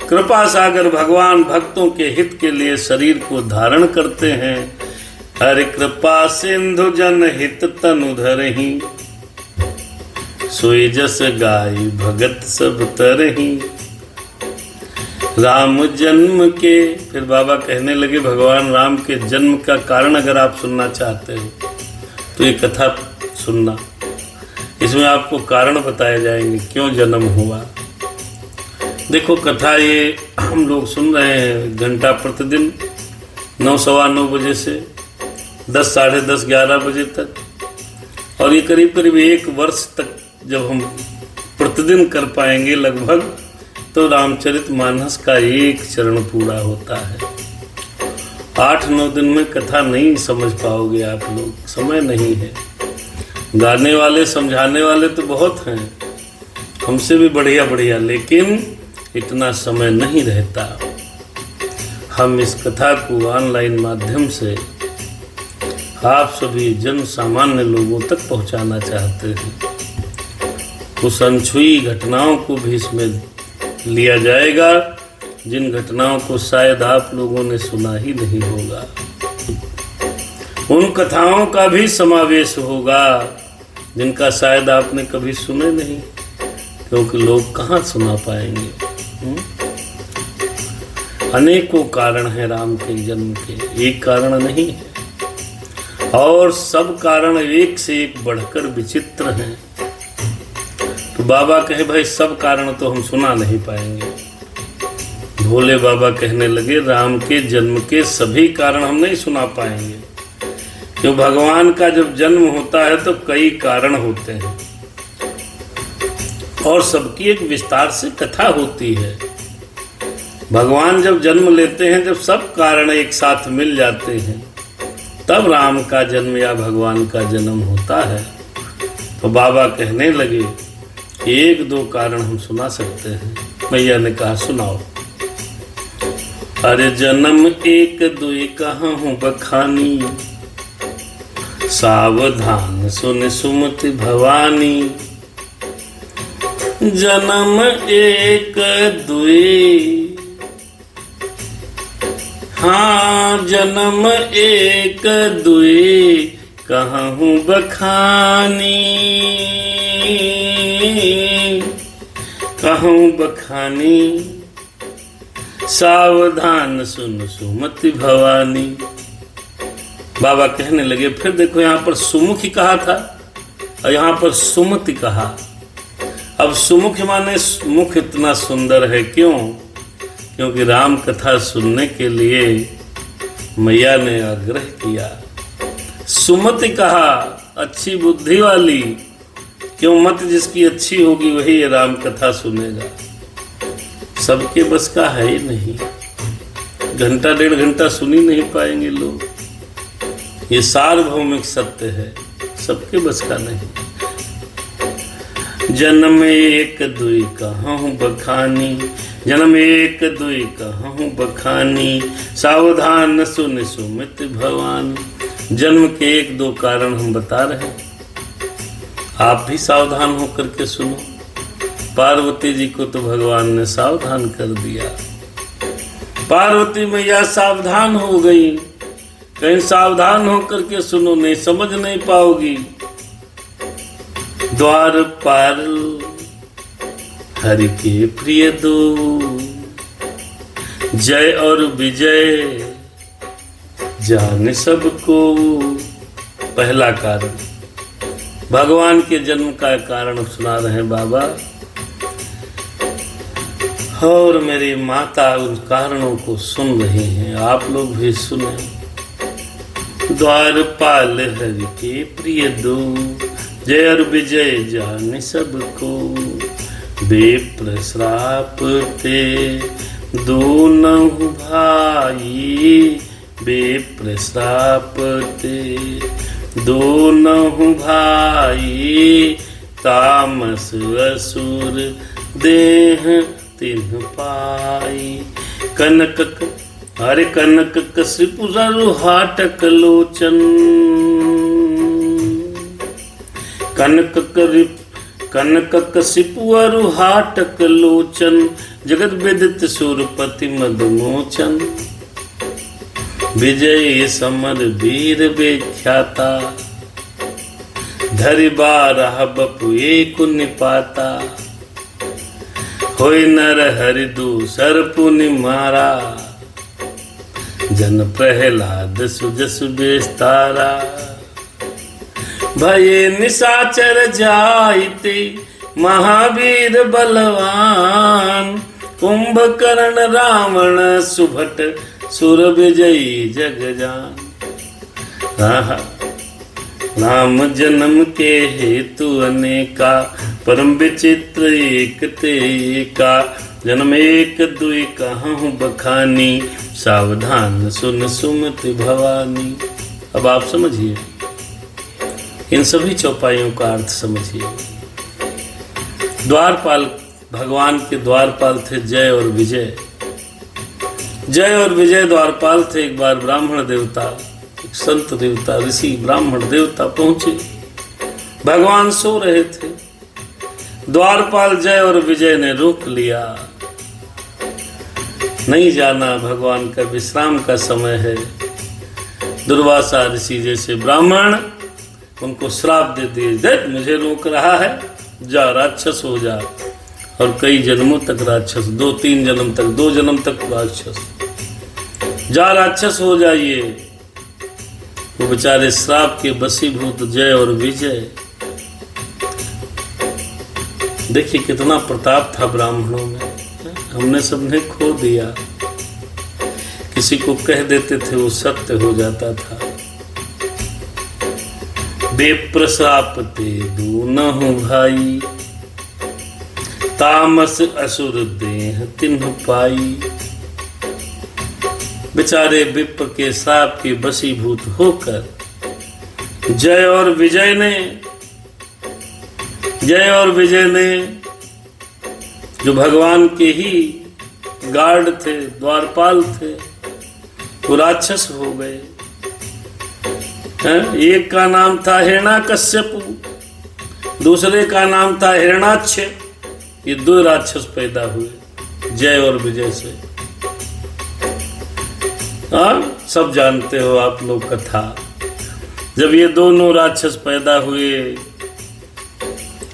कृपा सागर भगवान भक्तों के हित के लिए शरीर को धारण करते हैं। हरि कृपा सिंधु जन हित तनु धरही। सोई जस गाय भगत सब तरही। राम जन्म के, फिर बाबा कहने लगे भगवान राम के जन्म का कारण अगर आप सुनना चाहते हो तो ये कथा सुनना। इसमें आपको कारण बताए जाएंगे क्यों जन्म हुआ। देखो कथा ये हम लोग सुन रहे हैं घंटा प्रतिदिन 9, सवा 9 बजे से 10, साढ़े 10, 11 बजे तक, और ये करीब करीब 1 वर्ष तक जब हम प्रतिदिन कर पाएंगे लगभग, तो रामचरितमानस का एक चरण पूरा होता है। 8-9 दिन में कथा नहीं समझ पाओगे आप लोग, समय नहीं है। गाने वाले, समझाने वाले तो बहुत हैं, हमसे भी बढ़िया बढ़िया, लेकिन इतना समय नहीं रहता। हम इस कथा को ऑनलाइन माध्यम से आप सभी जन सामान्य लोगों तक पहुंचाना चाहते हैं। कुछ अनछुई घटनाओं को भी इसमें लिया जाएगा, जिन घटनाओं को शायद आप लोगों ने सुना ही नहीं होगा। उन कथाओं का भी समावेश होगा जिनका शायद आपने कभी सुने नहीं, क्योंकि लोग कहाँ सुना पाएंगे। अनेकों कारण हैं राम के जन्म के, एक कारण नहीं है, और सब कारण एक से एक बढ़कर विचित्र हैं। तो बाबा कहे भाई सब कारण तो हम सुना नहीं पाएंगे। भोले बाबा कहने लगे राम के जन्म के सभी कारण हम नहीं सुना पाएंगे, क्यों भगवान का जब जन्म होता है तो कई कारण होते हैं और सबकी एक विस्तार से कथा होती है। भगवान जब जन्म लेते हैं, जब सब कारण एक साथ मिल जाते हैं, तब राम का जन्म या भगवान का जन्म होता है। तो बाबा कहने लगे 1-2 कारण हम सुना सकते हैं। मैया ने कहा सुनाओ। अरे जन्म 1-2 कहाँ हूँ बखानी, सावधान सुन सुमति भवानी। जन्म 1-2, हाँ जन्म 1-2 कहाँ हूँ बखानी, कहूँ बखानी। सावधान सुन सुमति भवानी। बाबा कहने लगे फिर देखो यहाँ पर सुमुखी कहा था और यहाँ पर सुमति कहा। अब सुमुख माने मुख इतना सुंदर है, क्यों? क्योंकि राम कथा सुनने के लिए मैया ने आग्रह किया। सुमति कहा अच्छी बुद्धि वाली, क्यों? मत जिसकी अच्छी होगी वही राम कथा सुनेगा। सबके बस का है ही नहीं, घंटा 1.5 घंटा सुनी नहीं पाएंगे लोग। ये सार्वभौमिक सत्य है, सबके बस का नहीं। जन्म 1-2 कहाँ हूँ बखानी, जन्म 1-2 कहाँ हूँ बखानी। सावधान सुन सुमित भवानी। जन्म के 1-2 कारण हम बता रहे हैं। आप भी सावधान होकर के सुनो। पार्वती जी को तो भगवान ने सावधान कर दिया। पार्वती मैया सावधान हो गई। कहीं सावधान होकर के सुनो, नहीं समझ नहीं पाओगी। द्वारपाल हरि के प्रिय दो, जय और विजय जाने सबको। पहला कारण भगवान के जन्म का कारण सुना रहे हैं बाबा, और मेरी माता उन कारणों को सुन रही हैं। आप लोग भी सुने। द्वारपाल हरि के प्रिय दो, जय और विजय जाने सबको। विप्र श्राप ते दोनों भाई, विप्र श्राप ते दोनों भाई। तामस असुर देह तिन्ह पाई। कनक हरे कनक कशिपु हाटक लोचन। कनक कशिपु हाटक लोचन। जगत विदित सुरपति मदमोचन। विजय समर वीर विख्याता। धरि बारह बपु एक निपाता। होय नर हरि दूसर पुनि मारा। जन प्रहलाद सुजस विस्तारा। भये निशाचर जाइते महावीर बलवान। कुंभकर्ण रावण सुभट सुर विजयी जगजान। राम जन्म के हेतु अनेका, परम विचित्र एक ते का। जन्म एक दुई कहूँ बखानी, सावधान सुन सुमति भवानी। अब आप समझिए, इन सभी चौपाइयों का अर्थ समझिए। द्वारपाल भगवान के द्वारपाल थे जय और विजय। जय और विजय द्वारपाल थे। एक बार ब्राह्मण देवता, एक संत देवता, ऋषि ब्राह्मण देवता पहुंचे। भगवान सो रहे थे। द्वारपाल जय और विजय ने रोक लिया। नहीं जाना, भगवान का विश्राम का समय है। दुर्वासा ऋषि जैसे ब्राह्मण उनको श्राप दे दिए, देख मुझे रोक रहा है, जा राक्षस हो जा। और कई जन्मों तक राक्षस, 2-3 जन्म तक, 2 जन्म तक राक्षस, जा राक्षस हो जाइए। वो बेचारे श्राप के बसीभूत जय और विजय। देखिए कितना प्रताप था ब्राह्मणों में। हमने सबने खो दिया। किसी को कह देते थे वो सत्य हो जाता था। विप्र श्राप ते दोनों भाई। तामस असुर देह तिन्ह पाई। बेचारे विप्र के श्राप के बसीभूत होकर जय और विजय ने जो भगवान के ही गार्ड थे, द्वारपाल थे, वो राक्षस हो गए। एक का नाम था हिरण्याकश्यपु, दूसरे का नाम था हिरण्याक्ष। ये 2 राक्षस पैदा हुए जय और विजय से। सब जानते हो आप लोग कथा। जब ये दोनों राक्षस पैदा हुए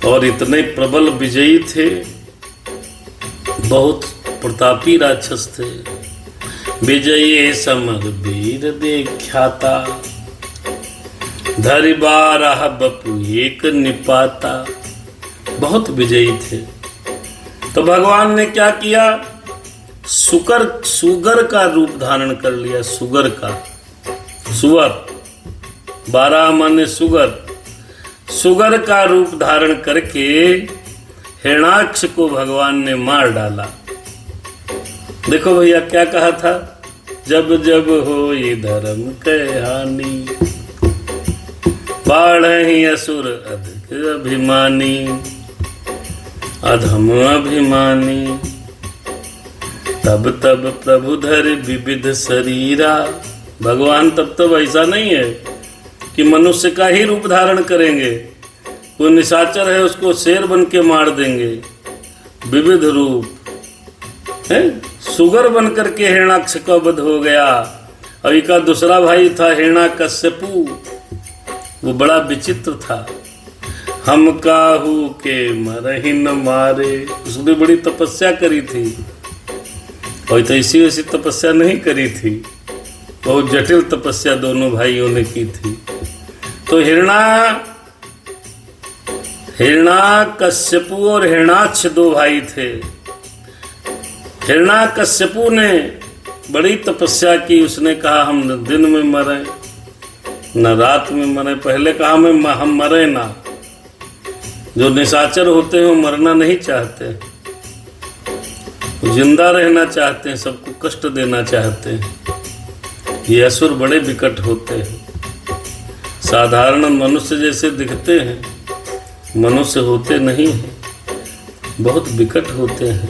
और इतने प्रबल विजयी थे, बहुत प्रतापी राक्षस थे। विजयी समर वीर विख्याता। धरि बारह बपु एक निपाता। बहुत विजयी थे। तो भगवान ने क्या किया? सुगर का रूप धारण कर लिया। सुगर का, सुअर, 12 माने सुगर का रूप धारण करके हिरण्याक्ष को भगवान ने मार डाला। देखो भैया क्या कहा था, जब जब हो ये धर्म के हानि, बाढ़हि असुर अधिक अभिमानी, अधम अभिमानी, तब तब प्रभु धर विविध शरीरा। भगवान तब ऐसा नहीं है कि मनुष्य का ही रूप धारण करेंगे। कोई निशाचर है उसको शेर बन के मार देंगे, विविध रूप है। सुगर बन करके हिरण्याक्ष का वध हो गया। और का दूसरा भाई था हिरण्याकश्यपु, वो बड़ा विचित्र था। हम काहू के मरहि न मारे, उसने बड़ी तपस्या करी थी। और तो ऐसी वैसी तपस्या नहीं करी थी, बहुत जटिल तपस्या दोनों भाइयों ने की थी। तो हिरण्याकश्यपु और हिरण्याक्ष दो भाई थे। हिरण्याकश्यपु ने बड़ी तपस्या की। उसने कहा हम न दिन में मरे न रात में मरे। पहले कहा हम मरे ना। जो निशाचर होते हैं वो मरना नहीं चाहते, वो जिंदा रहना चाहते हैं, सबको कष्ट देना चाहते हैं। ये असुर बड़े विकट होते हैं। साधारण मनुष्य जैसे दिखते हैं, मनुष्य होते नहीं हैं, बहुत विकट होते हैं।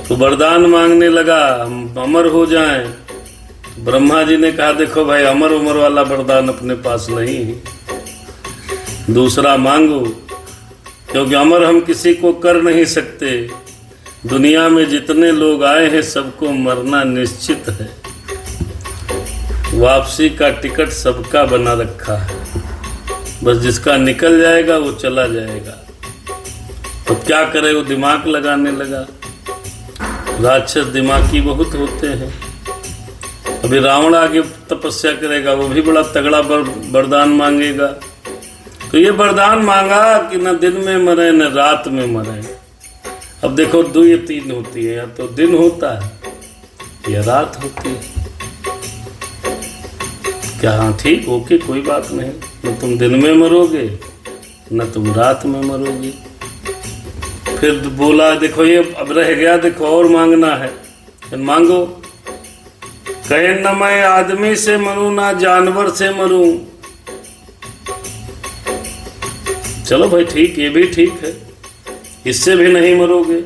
तो वरदान मांगने लगा हम अमर हो जाएं। तो ब्रह्मा जी ने कहा देखो भाई, अमर उमर वाला वरदान अपने पास नहीं है, दूसरा मांगो, क्योंकि अमर हम किसी को कर नहीं सकते। दुनिया में जितने लोग आए हैं सबको मरना निश्चित है। वापसी का टिकट सबका बना रखा है, बस जिसका निकल जाएगा वो चला जाएगा। तो क्या करे, वो दिमाग लगाने लगा। राक्षस दिमागी बहुत होते हैं। अभी रावण आगे तपस्या करेगा, वो भी बड़ा तगड़ा वरदान मांगेगा। तो ये वरदान मांगा कि न दिन में मरे न रात में मरे। अब देखो दो या तीन होती है, या तो दिन होता है या रात होती है। क्या हाँ ठीक, ओके, कोई बात नहीं, न तुम दिन में मरोगे न तुम रात में मरोगे। फिर बोला देखो ये अब रह गया, देखो और मांगना है। फिर मांगो। कहे न मैं आदमी से मरूं ना जानवर से मरूं। चलो भाई ठीक, ये भी ठीक है, इससे भी नहीं मरोगे।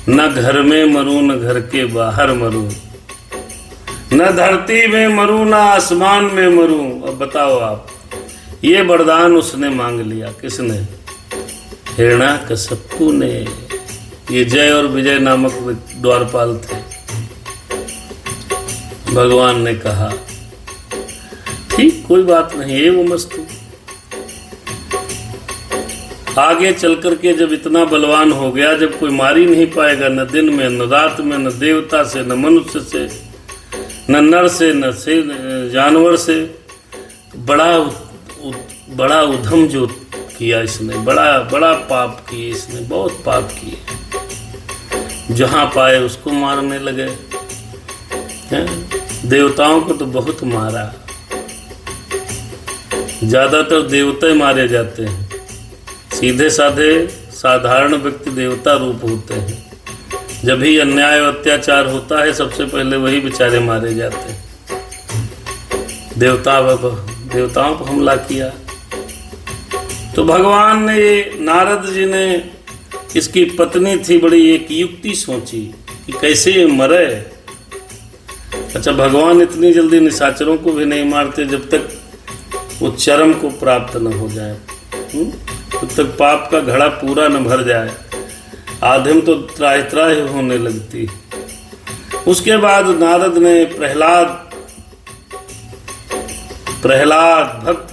न घर में मरूं न घर के बाहर मरूं, न धरती में मरूं न आसमान में मरूं। अब बताओ आप, ये वरदान उसने मांग लिया। किसने? हिरण्याकश्यपु ने। ये जय और विजय नामक द्वारपाल थे। भगवान ने कहा ठीक, कोई बात नहीं, ये वो मस्तु। आगे चल करके जब इतना बलवान हो गया, जब कोई मार ही नहीं पाएगा, न दिन में न रात में, न देवता से न मनुष्य से, न नर से न से जानवर से, बड़ा उधम जो किया इसने, बड़ा पाप किए इसने, बहुत पाप किए। जहाँ पाए उसको मारने लगे हैं। देवताओं को तो बहुत मारा, ज्यादातर देवता मारे जाते हैं। सीधे साधे साधारण व्यक्ति देवता रूप होते हैं। जब भी अन्याय और अत्याचार होता है सबसे पहले वही बेचारे मारे जाते हैं। देवताओं पर हमला किया। तो भगवान ने, नारद जी ने, इसकी पत्नी थी, बड़ी एक युक्ति सोची कि कैसे ये मरे। अच्छा, भगवान इतनी जल्दी निशाचरों को भी नहीं मारते जब तक वो चरम को प्राप्त न हो जाए, तब तक पाप का घड़ा पूरा न भर जाए। आधे में तो त्राहि त्राहि होने लगती। उसके बाद नारद ने भक्त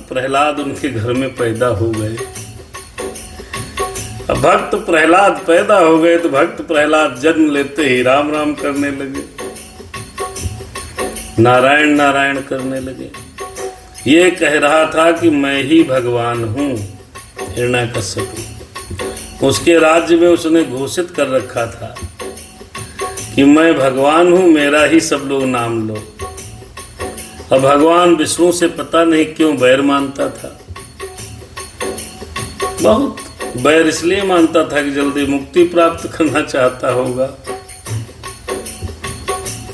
प्रहलाद उनके घर में पैदा हो गए। अब भक्त प्रहलाद पैदा हो गए तो भक्त प्रहलाद जन्म लेते ही राम राम करने लगे, नारायण नारायण करने लगे। ये कह रहा था कि मैं ही भगवान हूँ। हिरण्याकश्यपु, उसके राज्य में उसने घोषित कर रखा था कि मैं भगवान हूँ, मेरा ही सब लोग नाम लो। अब भगवान विष्णु से पता नहीं क्यों बैर मानता था। बहुत बैर इसलिए मानता था कि जल्दी मुक्ति प्राप्त करना चाहता होगा,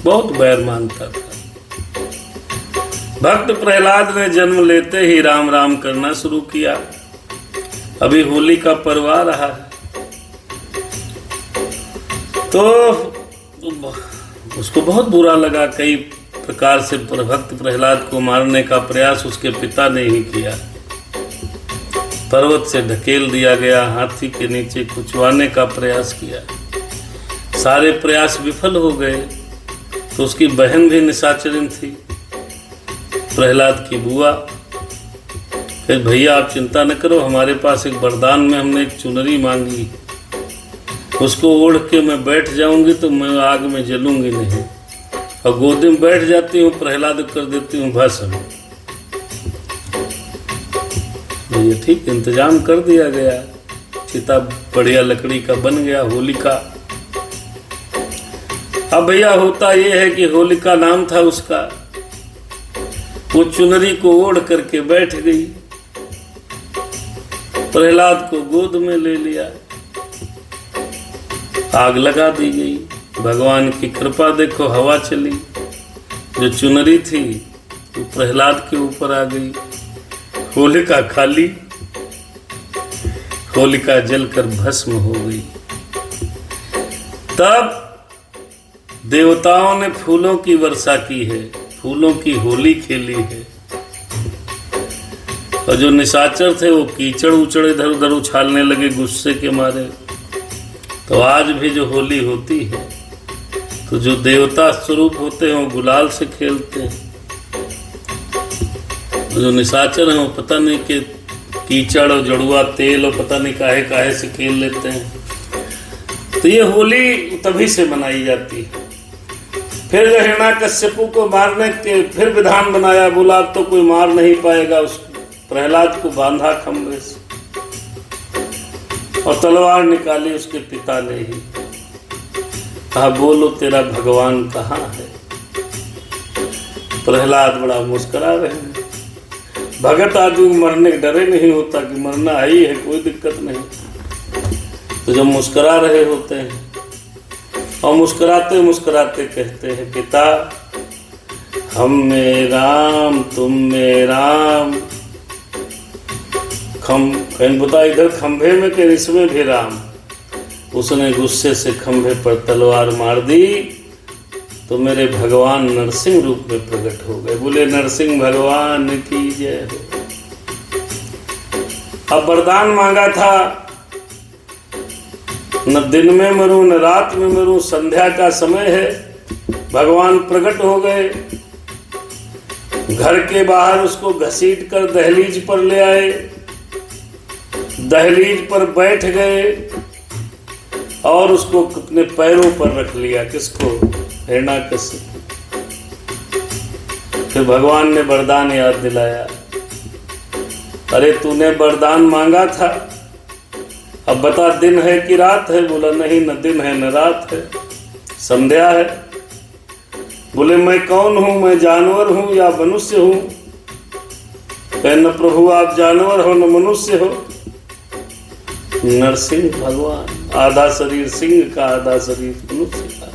बहुत बैर मानता था। भक्त प्रहलाद ने जन्म लेते ही राम राम करना शुरू किया। अभी होली का पर्व आ रहा है, तो उसको बहुत बुरा लगा। कई प्रकार से भक्त प्रहलाद को मारने का प्रयास उसके पिता ने ही किया। पर्वत से ढकेल दिया गया, हाथी के नीचे कुचवाने का प्रयास किया, सारे प्रयास विफल हो गए। तो उसकी बहन भी निशाचरिन थी, प्रहलाद की बुआ। फिर भैया आप चिंता न करो, हमारे पास एक वरदान में हमने एक चुनरी मांगी, उसको ओढ़ के मैं बैठ जाऊंगी तो मैं आग में जलूंगी नहीं, और गोदी में बैठ जाती हूँ, प्रहलाद कर देती हूँ भस्म। ये ठीक इंतजाम कर दिया गया, चिता बढ़िया लकड़ी का बन गया, होलिका। अब भैया होता ये है कि होलिका नाम था उसका, वो चुनरी को ओढ़ करके बैठ गई, प्रहलाद को गोद में ले लिया, आग लगा दी गई। भगवान की कृपा देखो, हवा चली, जो चुनरी थी वो प्रहलाद के ऊपर आ गई, होलिका खाली, होलिका जलकर भस्म हो गई। तब देवताओं ने फूलों की वर्षा की है, फूलों की होली खेली है, और जो निशाचर थे वो कीचड़ उचड़ इधर उधर उछालने लगे गुस्से के मारे। तो आज भी जो होली होती है तो जो देवता स्वरूप होते हैं वो गुलाल से खेलते हैं, जो निशाचर हैं वो पता नहीं कि कीचड़ और जड़ुआ तेल और पता नहीं काहे काहे से खेल लेते हैं। तो ये होली तभी से मनाई जाती है। फिर हिरण्याकश्यपु को मारने के फिर विधान बनाया, बोला अब तो कोई मार नहीं पाएगा उसको। प्रहलाद को बांधा खंभे से और तलवार निकाली उसके पिता ने ही, कहा बोलो तेरा भगवान कहाँ है। प्रहलाद बड़ा मुस्कुरा रहे हैं, भगत आदमी मरने डरे नहीं होता कि मरना ही है, कोई दिक्कत नहीं। तो जब मुस्कुरा रहे होते हैं और मुस्कुराते मुस्कुराते कहते हैं पिता हम में राम तुम में राम, कहीं बता इधर खंभे में कि इसमें भी राम। उसने गुस्से से खंभे पर तलवार मार दी तो मेरे भगवान नरसिंह रूप में प्रकट हो गए। बोले नरसिंह भगवान की जय हो। अब वरदान मांगा था, न दिन में मरूं न रात में मरूं, संध्या का समय है। भगवान प्रकट हो गए, घर के बाहर उसको घसीट कर दहलीज पर ले आए, दहलीज पर बैठ गए और उसको अपने पैरों पर रख लिया। किसको? हिरण्याकश्यप। फिर भगवान ने वरदान याद दिलाया, अरे तूने वरदान मांगा था, अब बता दिन है कि रात है। बोला नहीं, न दिन है न रात है, संध्या है। बोले मैं कौन हूं, मैं जानवर हूं या मनुष्य हूं? न प्रभु आप जानवर हो न मनुष्य हो। नरसिंह भगवान, आधा शरीर सिंह का आधा शरीर मनुष्य का,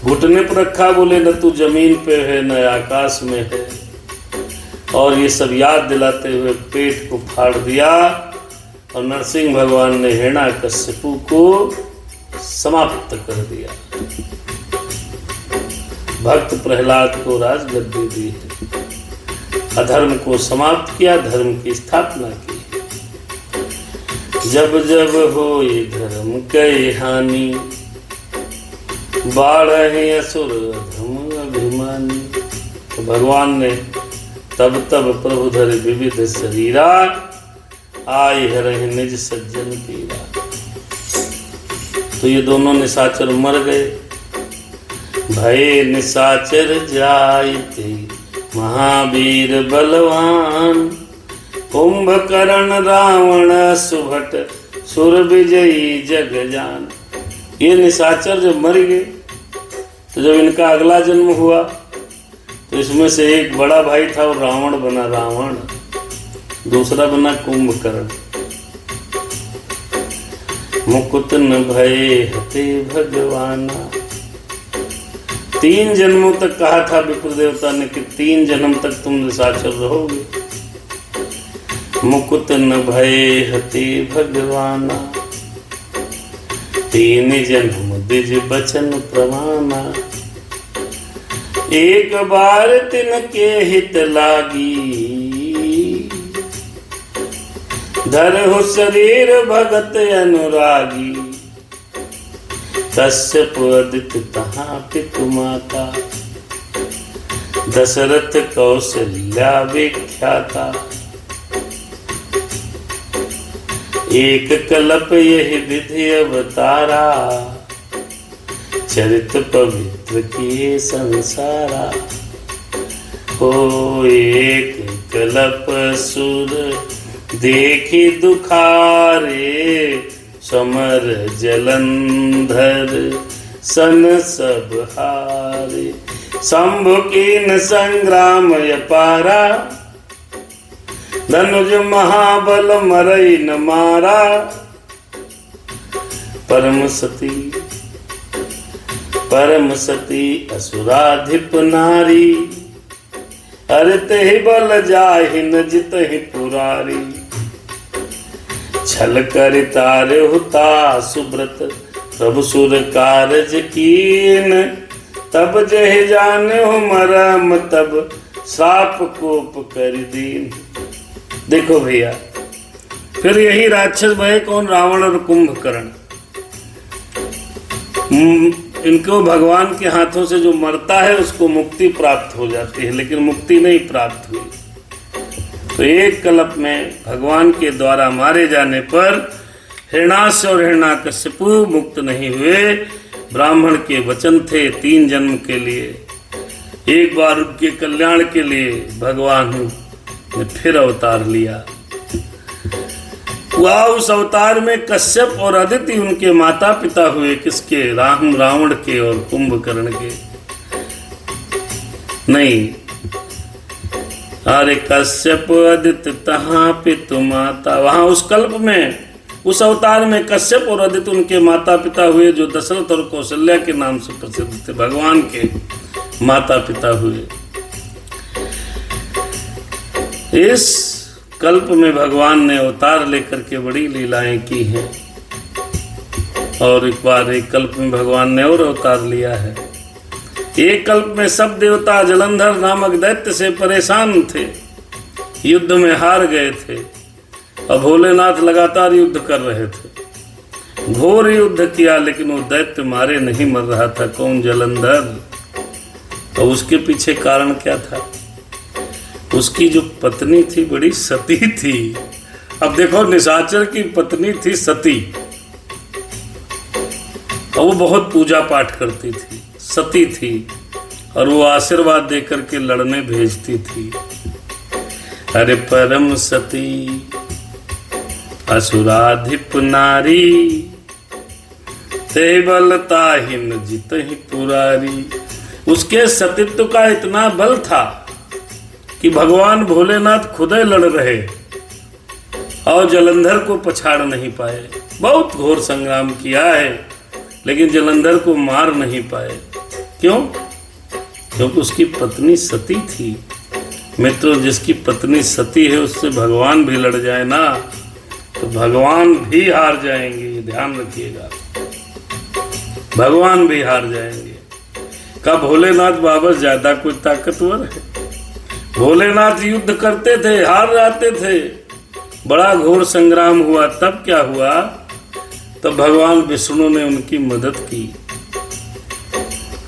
घुटने पर रखा। बोले न तू जमीन पे है न आकाश में है। और ये सब याद दिलाते हुए पेट को फाड़ दिया और नरसिंह भगवान ने हिरण्याकश्यपु को समाप्त कर दिया। भक्त प्रहलाद को राजगद्दी दी है, अधर्म को समाप्त किया, धर्म की स्थापना की। जब जब होई धर्म कई हानि, बाढ़े असुर अधम अभिमानी। तो भगवान ने तब तब प्रभु धर विविध शरीरा, आय हरहि निज सज्जन पीरा। तो ये दोनों निशाचर मर गए। भय निशाचर जायते महावीर बलवान, कुंभकर्ण रावण सुभट सुर विजयी जग जान। ये निशाचर जब मर गए तो जब इनका अगला जन्म हुआ तो इसमें से एक बड़ा भाई था और रावण बना रावण, दूसरा बना कुंभकर्ण। मुकुट न भय हते भगवाना। 3 जन्मों तक कहा था विप्र देवता ने कि 3 जन्म तक तुम निशाचर रहोगे। मुकुट न भय हते भगवाना, 3 जन्म द्विज बचन प्रमाना। एक बार तिनके हित लागी, धरहु शरीर भगत अनुरागी, कश्यप अदिति तहाँ पितु माता, दशरथ कौशल्या विख्याता। एक कलप यही विधि अवतारा, चरित पवित्र किए संसारा। हो एक कलप सुर देखी दुखारे, समर जलंधर सन सब हारे। शंभु कीन संग्राम अपारा, धनुज महाबल मरई न मारा। परम सती असुराधिप नारी, अरे तेहि बल जाहि न जितहि पुरारी। छल कर तारहुता सुब्रत, प्रभु सुर कारज कीन। तब जहि जानेहु मरम, तब श्राप कोप कर दीन। देखो भैया, फिर यही राक्षस भय कौन? रावण और कुंभकर्ण। इनको भगवान के हाथों से जो मरता है उसको मुक्ति प्राप्त हो जाती है, लेकिन मुक्ति नहीं प्राप्त हुई। तो एक कल्प में भगवान के द्वारा मारे जाने पर हिरण्याक्ष और हिरण्याकश्यपु मुक्त नहीं हुए। ब्राह्मण के वचन थे 3 जन्म के लिए, एक बार उनके कल्याण के लिए भगवान ने फिर अवतार लिया। वह उस अवतार में कश्यप और अदिति उनके माता पिता हुए। किसके? रावण के और कुंभकर्ण के नहीं। अरे कश्यप अदिति तहाँ पितु माता, वहां उस कल्प में, उस अवतार में कश्यप और अदिति उनके माता पिता हुए, जो दशरथ और कौशल्या के नाम से प्रसिद्ध थे। भगवान के माता पिता हुए। इस कल्प में भगवान ने अवतार लेकर के बड़ी लीलाएं की हैं। और एक बार एक कल्प में भगवान ने और अवतार लिया है। एक कल्प में सब देवता जलंधर नामक दैत्य से परेशान थे, युद्ध में हार गए थे। अब भोलेनाथ लगातार युद्ध कर रहे थे, घोर युद्ध किया, लेकिन वो दैत्य मारे नहीं मर रहा था। कौन? जलंधर। और उसके पीछे कारण क्या था? उसकी जो पत्नी थी बड़ी सती थी। अब देखो, निशाचर की पत्नी थी सती, और वो बहुत पूजा पाठ करती थी, सती थी, और वो आशीर्वाद देकर के लड़ने भेजती थी। अरे परम सती असुराधिप नारी, ते बलता ही न जितहि पुरारी। उसके सतीत्व का इतना बल था कि भगवान भोलेनाथ खुद ही लड़ रहे और जलंधर को पछाड़ नहीं पाए। बहुत घोर संग्राम किया है, लेकिन जलंधर को मार नहीं पाए। क्यों? क्योंकि उसकी पत्नी सती थी। मित्रों, जिसकी पत्नी सती है उससे भगवान भी लड़ जाए ना, तो भगवान भी हार जाएंगे। ये ध्यान रखिएगा, भगवान भी हार जाएंगे। क्या भोलेनाथ बाबा ज्यादा कोई ताकतवर है? भोलेनाथ युद्ध करते थे, हार जाते थे। बड़ा घोर संग्राम हुआ, तब क्या हुआ? तब भगवान विष्णु ने उनकी मदद की।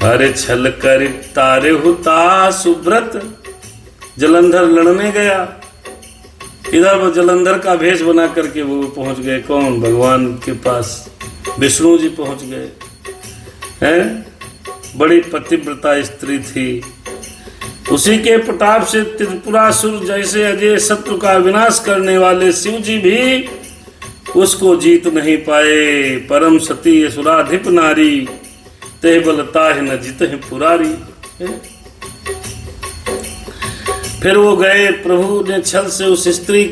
अरे छल कर तारहुता सुब्रत, जलंधर लड़ने गया। इधर वो जलंधर का भेष बना करके वो पहुंच गए। कौन? भगवान के पास विष्णु जी पहुंच गए हैं। बड़ी पतिव्रता स्त्री थी। उसी के प्रताप से त्रिपुरासुर जैसे अजय शत्रु का विनाश करने वाले शिव जी भी उसको जीत नहीं पाए। परम सती असुराधिप नारी, ते बलता है न जितहि पुरारी। फिर वो गए, प्रभु ने छल से उस स्त्री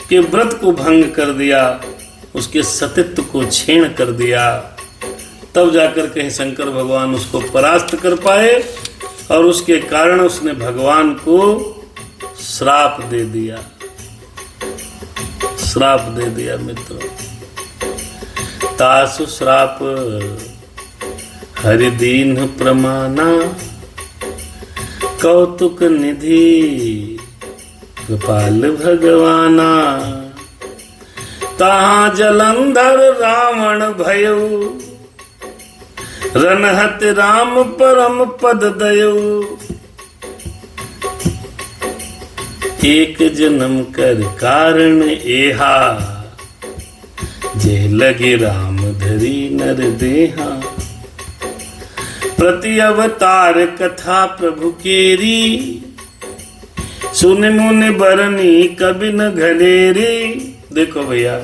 के व्रत को भंग कर दिया, उसके सतीत्व को छीण कर दिया। तब जाकर कहीं शंकर भगवान उसको परास्त कर पाए, और उसके कारण उसने भगवान को श्राप दे दिया। श्राप दे दिया मित्रों। तासु श्राप हरिदीन प्रमाना, कौतुक निधि गोपाल भगवाना। तहाँ जलंधर रावण भयऊ, रनहत राम परम पद दयऊ। एक जन्म कर कारण एहा, जे लगे राम धरी नर देहा। प्रति अवतार कथा प्रभु केरी, सुन मुनि बरनी कभी न घनेरी। देखो भैया,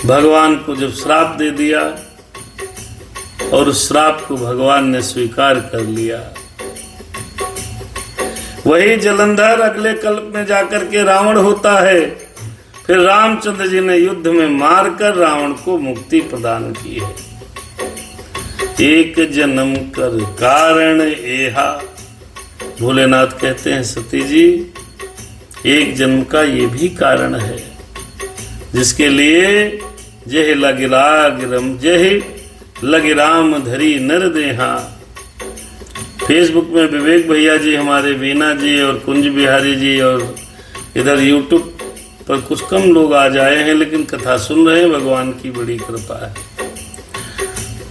भगवान को जब श्राप दे दिया और उस श्राप को भगवान ने स्वीकार कर लिया, वही जलंधर अगले कल्प में जाकर के रावण होता है। फिर रामचंद्र जी ने युद्ध में मारकर रावण को मुक्ति प्रदान की है। एक जन्म कर कारण एहा, भोलेनाथ कहते हैं सती जी, एक जन्म का ये भी कारण है, जिसके लिए जय लगे राम धरी नर देहा। फेसबुक में विवेक भैया जी, हमारे वीना जी और कुंज बिहारी जी, और इधर यूट्यूब पर कुछ कम लोग आज आए हैं, लेकिन कथा सुन रहे हैं। भगवान की बड़ी कृपा है।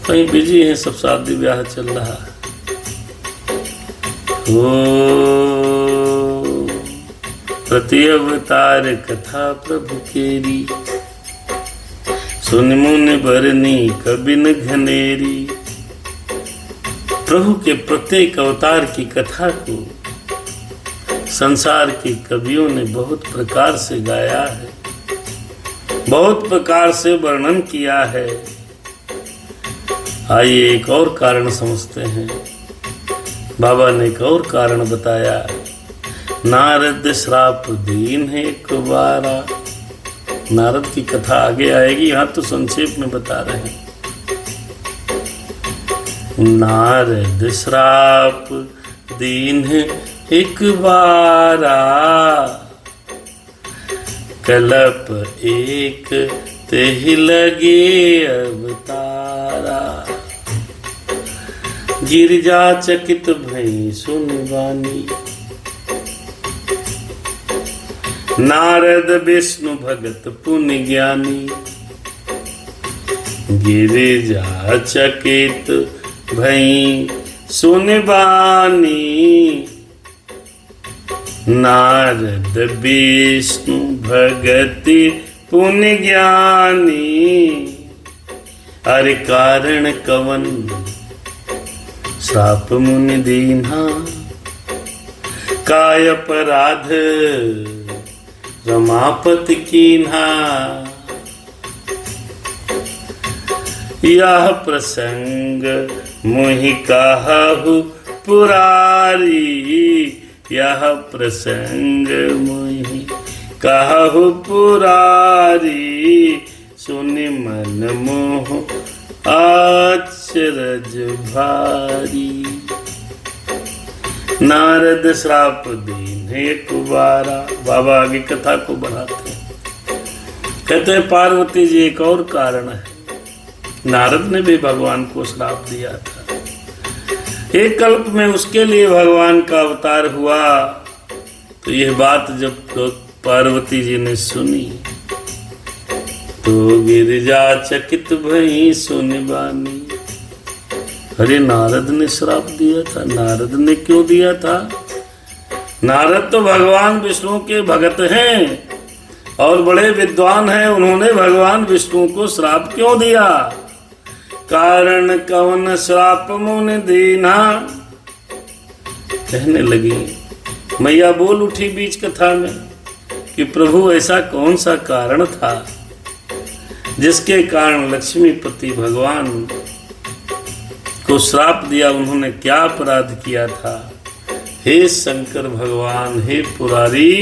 कहीं बिजी हैं, सब शादी ब्याह चल रहा है। ओ प्रति अवतार कथा प्रभु केरी, सुन मुनि बरनी कभी न घनेरी। प्रभु के प्रत्येक अवतार की कथा को संसार के कवियों ने बहुत प्रकार से गाया है, बहुत प्रकार से वर्णन किया है। आइए एक और कारण समझते हैं। बाबा ने एक और कारण बताया, नारद श्राप दीन है कुबारा। नारद की कथा आगे आएगी, यहाँ तो संक्षेप में बता रहे हैं। नारद श्राप दीन है एक बारा, कल्प एक तेहि लगे अवतारा। गिरिजा चकित भई सुन बानी, नारद विष्णु भगत पुण्य ज्ञानी। गिरिजा चकित भई सुन बानी, नारद विष्णु भगति पुण्य ज्ञानी। अरे कारण कवन श्राप मुनि दीन्हा, काय अपराध रमापति कीन्हा। यह प्रसंग मोहि कहु पुरारी, यह प्रसंग मोहि कहु पुरारी। सुनि मन मोह आचरज भारी। नारद श्राप दीन है कुबारा। बाबा आगे कथा को बढ़ाते हैं, कहते हैं पार्वती जी एक और कारण है। नारद ने भी भगवान को श्राप दिया था। एक कल्प में उसके लिए भगवान का अवतार हुआ, तो यह बात जब पार्वती जी ने सुनी तो गिरिजा चकित भई सुन बानी। अरे नारद ने श्राप दिया था। नारद ने क्यों दिया था? नारद तो भगवान विष्णु के भगत हैं और बड़े विद्वान हैं, उन्होंने भगवान विष्णु को श्राप क्यों दिया? कारण कवन श्राप मुनि दीना। कहने लगी, मैया बोल उठी बीच कथा में कि प्रभु ऐसा कौन सा कारण था जिसके कारण लक्ष्मीपति भगवान को श्राप दिया? उन्होंने क्या अपराध किया था? हे शंकर भगवान, हे पुरारी,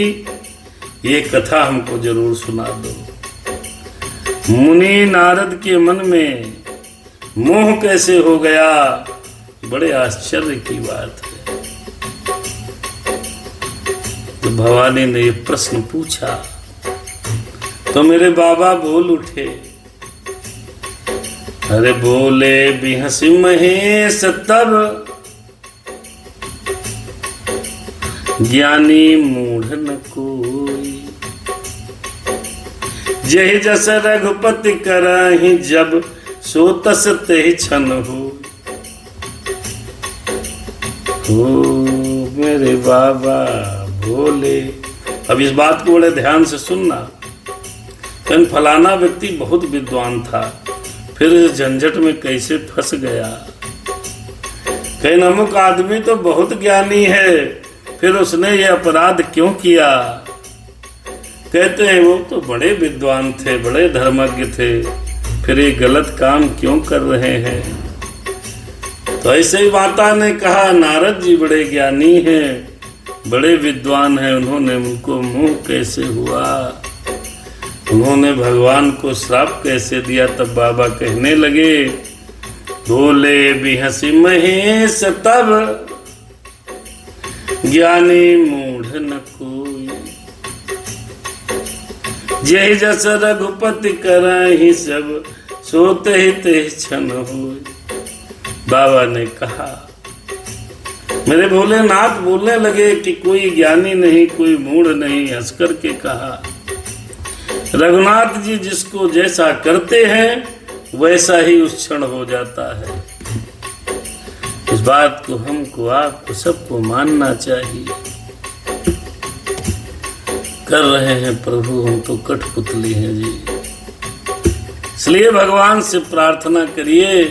ये कथा हमको जरूर सुना दो। मुनि नारद के मन में मोह कैसे हो गया? बड़े आश्चर्य की बात है। तो भवानी ने ये प्रश्न पूछा तो मेरे बाबा बोल उठे। अरे बोले बिहसी महेश तब, ज्ञानी मूढ़ न कोई। जहि जस रघुपति करहि जब सो तस तेहि छन हो मेरे बाबा भोले। अब इस बात को बड़े ध्यान से सुनना। कन फलाना व्यक्ति बहुत विद्वान था, फिर इस झंझट में कैसे फंस गया। कहीं अमुक आदमी तो बहुत ज्ञानी है, फिर उसने ये अपराध क्यों किया। कहते हैं वो तो बड़े विद्वान थे, बड़े धर्मज्ञ थे, फिर ये गलत काम क्यों कर रहे हैं। तो ऐसे ही माता ने कहा नारद जी बड़े ज्ञानी हैं, बड़े विद्वान हैं, उन्होंने उनको मुंह कैसे हुआ, उन्होंने भगवान को श्राप कैसे दिया। तब बाबा कहने लगे बोले बिहसी महेश तब ज्ञानी मूढ़ न कोई, जहि जस रघुपति करहि सब सोते ही ते छन होय। बाबा ने कहा, मेरे भोलेनाथ बोलने लगे कि कोई ज्ञानी नहीं, कोई मूढ़ नहीं। हंस करके कहा रघुनाथ जी जिसको जैसा करते हैं वैसा ही उस क्षण हो जाता है। इस बात को हमको, आपको, सबको मानना चाहिए। कर रहे हैं प्रभु, हम तो कठपुतली हैं जी। इसलिए भगवान से प्रार्थना करिए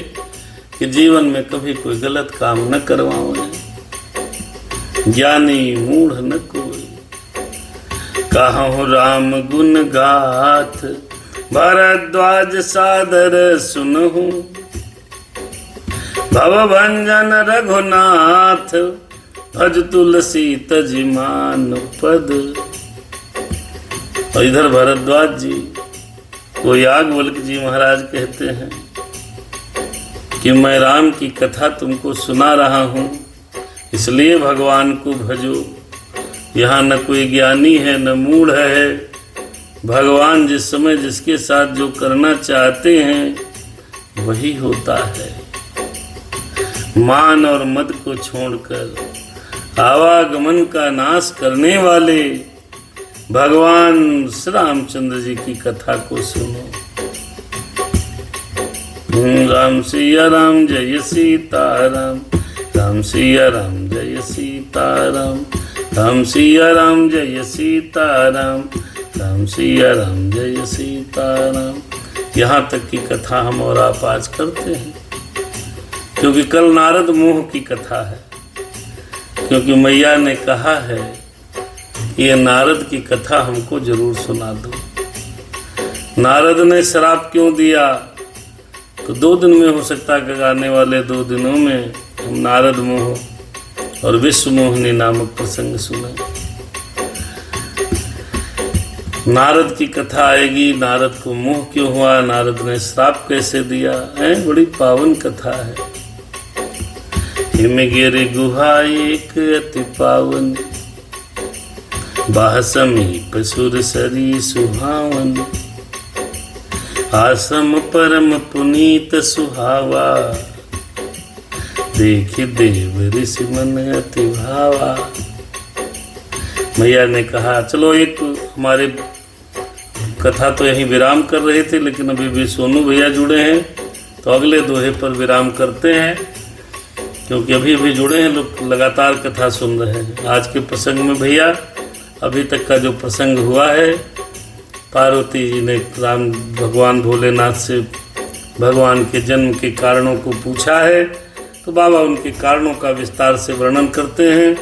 कि जीवन में कभी कोई गलत काम न करवाएं। ज्ञानी मूढ़ न कोई, कहूँ राम गुण गाथ भरद्वाज सादर सुनहु, भव भंजन रघुनाथ भज तुलसी तज मान पद। और इधर भरद्वाज जी को याज्ञवल्क्य जी महाराज कहते हैं कि मैं राम की कथा तुमको सुना रहा हूँ, इसलिए भगवान को भजो। यहाँ न कोई ज्ञानी है न मूढ़ है। भगवान जिस समय जिसके साथ जो करना चाहते हैं वही होता है। मान और मद को छोड़कर आवागमन का नाश करने वाले भगवान श्री रामचंद्र जी की कथा को सुनो। राम सिया राम जय सीताराम, राम सिया राम जय सीताराम, राम सिया राम जय सीताराम, राम सिया राम जय सीताराम। यहाँ तक की कथा हम और आप आज करते हैं, क्योंकि कल नारद मोह की कथा है। क्योंकि मैया ने कहा है ये नारद की कथा हमको जरूर सुना दो। नारद ने श्राप क्यों दिया, तो 2 दिन में हो सकता है, आने वाले 2 दिनों में हम नारद मोह और विश्व मोहिनी नामक प्रसंग सुने। नारद की कथा आएगी, नारद को मोह क्यों हुआ, नारद ने श्राप कैसे दिया है। बड़ी पावन कथा है। हिम गिर गुहा एक अति पावन, बाह समीप सुर सरी सुहावन, आश्रम परम पुनीत सुहावा, देख देव ऋषि मन अति भावा। मैया ने कहा चलो एक हमारे कथा तो यहीं विराम कर रहे थे, लेकिन अभी भी सोनू भैया जुड़े हैं तो अगले दोहे पर विराम करते हैं, क्योंकि अभी भी जुड़े हैं लोग, लगातार कथा सुन रहे हैं। आज के प्रसंग में भैया अभी तक का जो प्रसंग हुआ है, पार्वती जी ने राम भगवान भोलेनाथ से भगवान के जन्म के कारणों को पूछा है, तो बाबा उनके कारणों का विस्तार से वर्णन करते हैं।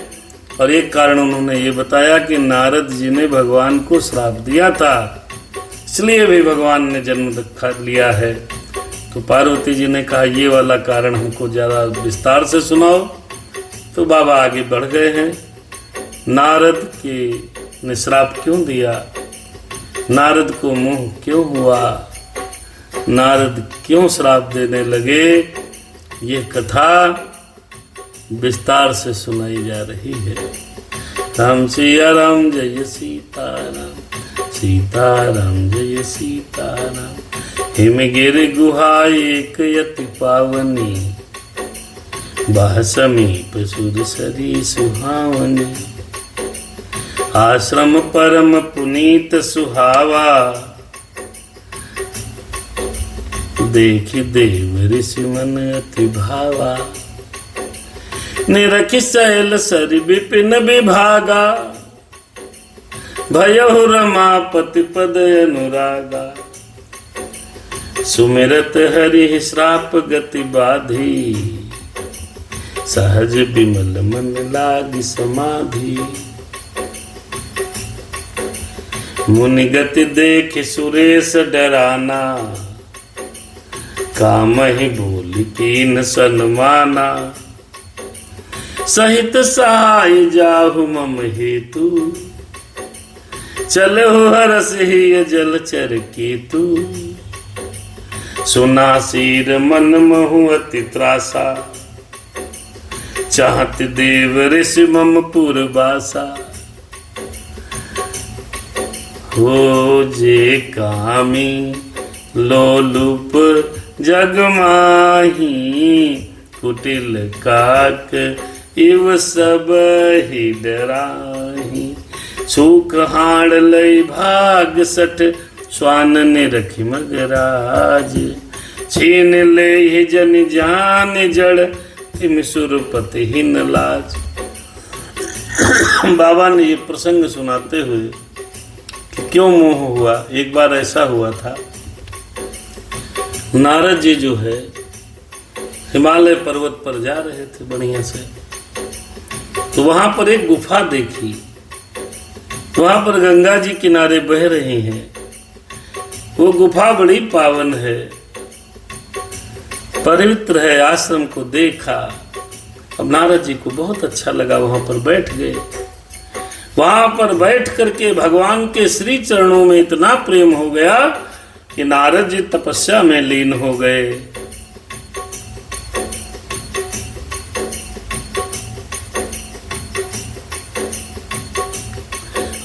और एक कारण उन्होंने ये बताया कि नारद जी ने भगवान को श्राप दिया था, इसलिए भी भगवान ने जन्म लिया है। तो पार्वती जी ने कहा ये वाला कारण हमको ज़्यादा विस्तार से सुनाओ। तो बाबा आगे बढ़ गए हैं। नारद के ने श्राप क्यों दिया, नारद को मोह क्यों हुआ, नारद क्यों श्राप देने लगे, ये कथा विस्तार से सुनाई जा रही है। राम सिया राम जय सीताराम, सीताराम जय सीताराम। हिमगिर गुहा एक यति पावनी, बाह समीप सुर सरी सुहावनी, आश्रम परम पुनीत सुहावा, देखि देव ऋषि मन अति भावा, निरखि शैल सरि विपिन विभागा, भयहु रमापति पद अनुरागा, सुमिरत हरि श्राप गति बाधी, सहज विमल मन लागी समाधि, मुनि गति देख सुरेश डराना, कामहि बोल कीन सन्माना, सहित सहाय जाहु मम हेतु, चलहु हरस ही जलचर केतु, सुना सीर मन महु अति त्रासा, चाहत देव ऋषि मम पुरवासा, हो जे कामी लोलुप जग माही, कुटिल काक इव सब ही डराही, सूख हाड़ लई भाग सठ, स्वान ने रखी मगराज, छीन ले जन जान जड़, तिम सुरपति ही न लाज। बाबा ने ये प्रसंग सुनाते हुए कि क्यों मोह हुआ। एक बार ऐसा हुआ था, नारद जी जो है हिमालय पर्वत पर जा रहे थे बढ़िया से, तो वहां पर एक गुफा देखी। वहां पर गंगा जी किनारे बह रही हैं। वो गुफा बड़ी पावन है, पवित्र है। आश्रम को देखा, अब नारद जी को बहुत अच्छा लगा, वहां पर बैठ गए। वहां पर बैठ करके भगवान के श्री चरणों में इतना प्रेम हो गया कि नारद जी तपस्या में लीन हो गए।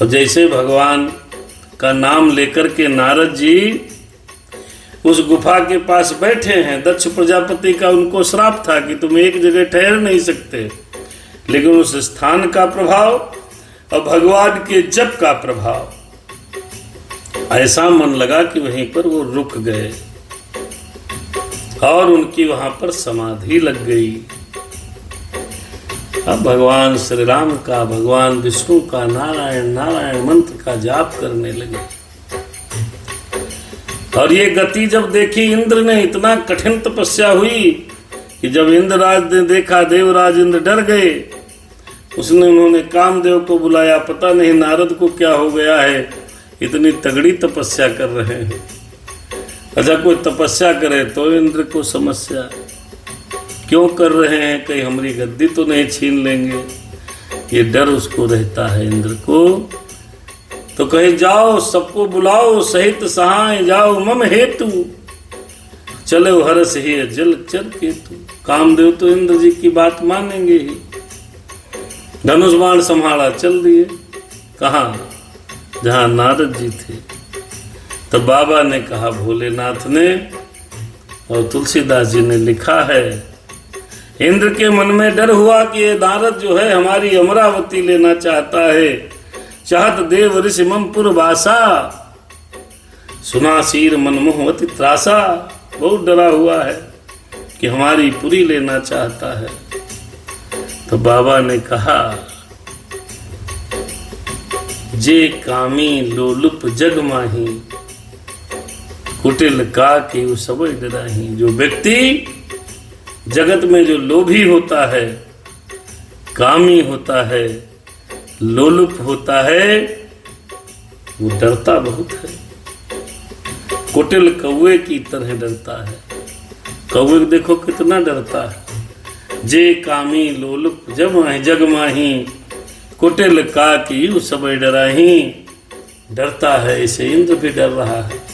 और जैसे भगवान का नाम लेकर के नारद जी उस गुफा के पास बैठे हैं, दक्ष प्रजापति का उनको श्राप था कि तुम एक जगह ठहर नहीं सकते, लेकिन उस स्थान का प्रभाव और भगवान के जप का प्रभाव ऐसा मन लगा कि वहीं पर वो रुक गए और उनकी वहां पर समाधि लग गई। अब भगवान श्री राम का, भगवान विष्णु का नारायण नारायण मंत्र का जाप करने लगे। और ये गति जब देखी इंद्र ने, इतना कठिन तपस्या हुई कि जब इंद्रराज ने देखा, देवराज इंद्र डर गए। उन्होंने कामदेव को बुलाया, पता नहीं नारद को क्या हो गया है, इतनी तगड़ी तपस्या कर रहे हैं। अच्छा, कोई तपस्या करे तो इंद्र को समस्या, क्यों कर रहे हैं, कहीं हमारी गद्दी तो नहीं छीन लेंगे, ये डर उसको रहता है इंद्र को। तो कहे जाओ, सबको बुलाओ, सहित सहाय जाओ मम हेतु, चले हरस ही जल चर केतु। कामदेव तो इंद्र जी की बात मानेंगे ही। धनुष बाण संभाला, चल दिए। कहाँ? जहां नारद जी थे। तो बाबा ने कहा, भोलेनाथ ने और तुलसीदास जी ने लिखा है, इंद्र के मन में डर हुआ कि ये नारद जो है हमारी अमरावती लेना चाहता है। चाहत देव ऋषि मम पुरवासा, सुना सीर मनमोह अति त्रासा। बहुत डरा हुआ है कि हमारी पुरी लेना चाहता है। तो बाबा ने कहा, जे कामी लोलुप जग माही, कुटिल का के सब डराही। जो व्यक्ति जगत में जो लोभी होता है, कामी होता है, लोलुप होता है, वो डरता बहुत है। कुटिल कौवे की तरह डरता है। कौवे देखो कितना डरता है। जे कामी लोलुप जग माही, कुटिल का की सब डराही। डरता है, इसे इंद्र भी डर रहा है।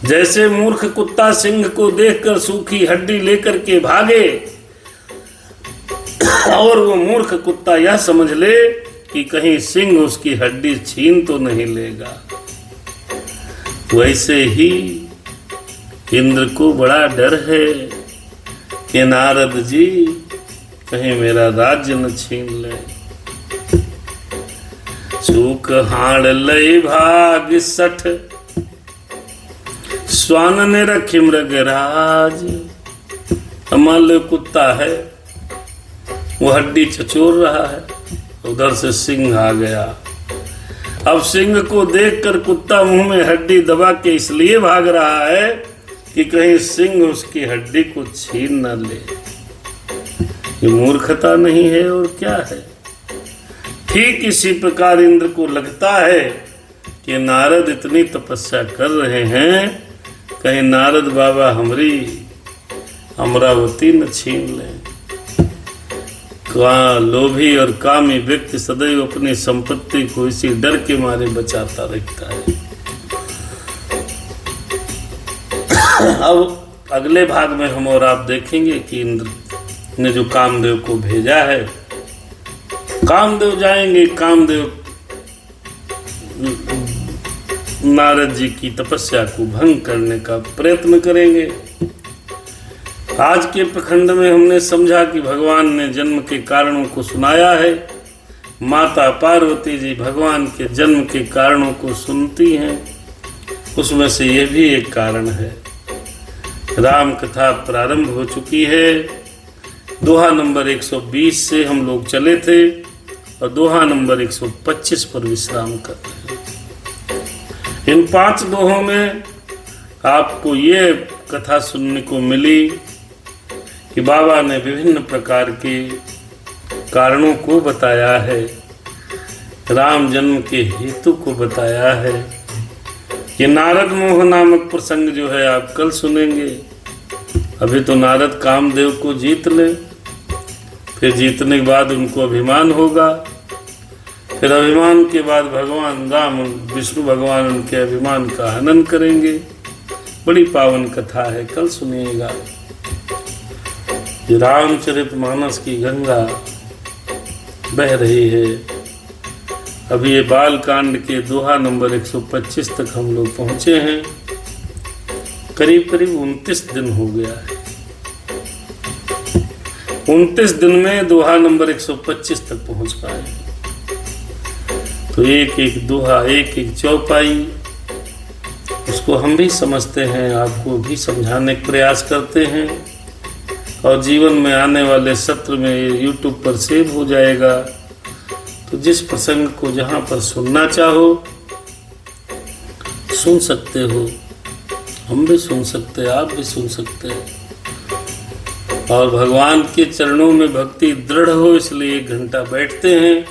जैसे मूर्ख कुत्ता सिंह को देखकर सूखी हड्डी लेकर के भागे और वो मूर्ख कुत्ता यह समझ ले कि कहीं सिंह उसकी हड्डी छीन तो नहीं लेगा, वैसे ही इंद्र को बड़ा डर है कि नारद जी कहीं मेरा राज्य न छीन ले। सूख हाड़ लय भाग सठ, श्वान ने रखे मृगराज। मान लो कुत्ता है, वो हड्डी चचोर रहा है, उधर से सिंह आ गया। अब सिंह को देखकर कुत्ता मुंह में हड्डी दबा के इसलिए भाग रहा है कि कहीं सिंह उसकी हड्डी को छीन न ले। ये मूर्खता नहीं है और क्या है। ठीक इसी प्रकार इंद्र को लगता है कि नारद इतनी तपस्या कर रहे हैं, कहीं नारद बाबा हमारी अमरावती न छीन लें। लोभी और कामी व्यक्ति सदैव अपनी संपत्ति को इसी डर के मारे बचाता रहता है। अब अगले भाग में हम और आप देखेंगे कि इंद्र ने जो कामदेव को भेजा है, कामदेव जाएंगे, कामदेव नारद जी की तपस्या को भंग करने का प्रयत्न करेंगे। आज के प्रखंड में हमने समझा कि भगवान ने जन्म के कारणों को सुनाया है। माता पार्वती जी भगवान के जन्म के कारणों को सुनती हैं, उसमें से यह भी एक कारण है। राम कथा प्रारंभ हो चुकी है। दोहा नंबर 120 से हम लोग चले थे और दोहा नंबर 125 पर विश्राम कर रहे हैं। इन 5 दोहों में आपको ये कथा सुनने को मिली कि बाबा ने विभिन्न प्रकार के कारणों को बताया है, राम जन्म के हेतु को बताया है। ये नारद मोह नामक प्रसंग जो है आप कल सुनेंगे। अभी तो नारद कामदेव को जीत ले, फिर जीतने के बाद उनको अभिमान होगा, फिर अभिमान के बाद भगवान राम विष्णु भगवान उनके अभिमान का हनन करेंगे। बड़ी पावन कथा है, कल सुनिएगा। रामचरितमानस की गंगा बह रही है। अभी ये बाल कांड के दोहा नंबर 125 तक हम लोग पहुंचे हैं। करीब करीब 29 दिन हो गया है। 29 दिन में दोहा नंबर 125 तक पहुंच पाए। तो एक एक दोहा, एक एक चौपाई, उसको हम भी समझते हैं, आपको भी समझाने का प्रयास करते हैं और जीवन में आने वाले सत्र में YouTube पर सेव हो जाएगा। तो जिस प्रसंग को जहाँ पर सुनना चाहो सुन सकते हो, हम भी सुन सकते हैं, आप भी सुन सकते हैं। और भगवान के चरणों में भक्ति दृढ़ हो इसलिए 1 घंटा बैठते हैं।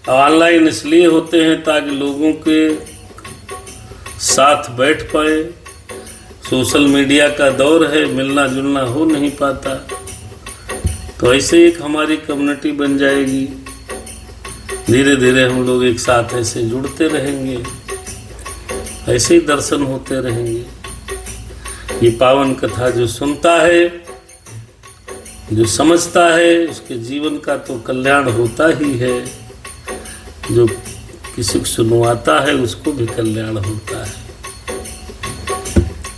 ऑनलाइन इसलिए होते हैं ताकि लोगों के साथ बैठ पाए। सोशल मीडिया का दौर है, मिलना जुलना हो नहीं पाता, तो ऐसे एक हमारी कम्युनिटी बन जाएगी। धीरे धीरे हम लोग एक साथ ऐसे जुड़ते रहेंगे, ऐसे ही दर्शन होते रहेंगे। ये पावन कथा जो सुनता है, जो समझता है, उसके जीवन का तो कल्याण होता ही है। जो किसी को सुनवाता है उसको भी कल्याण होता है।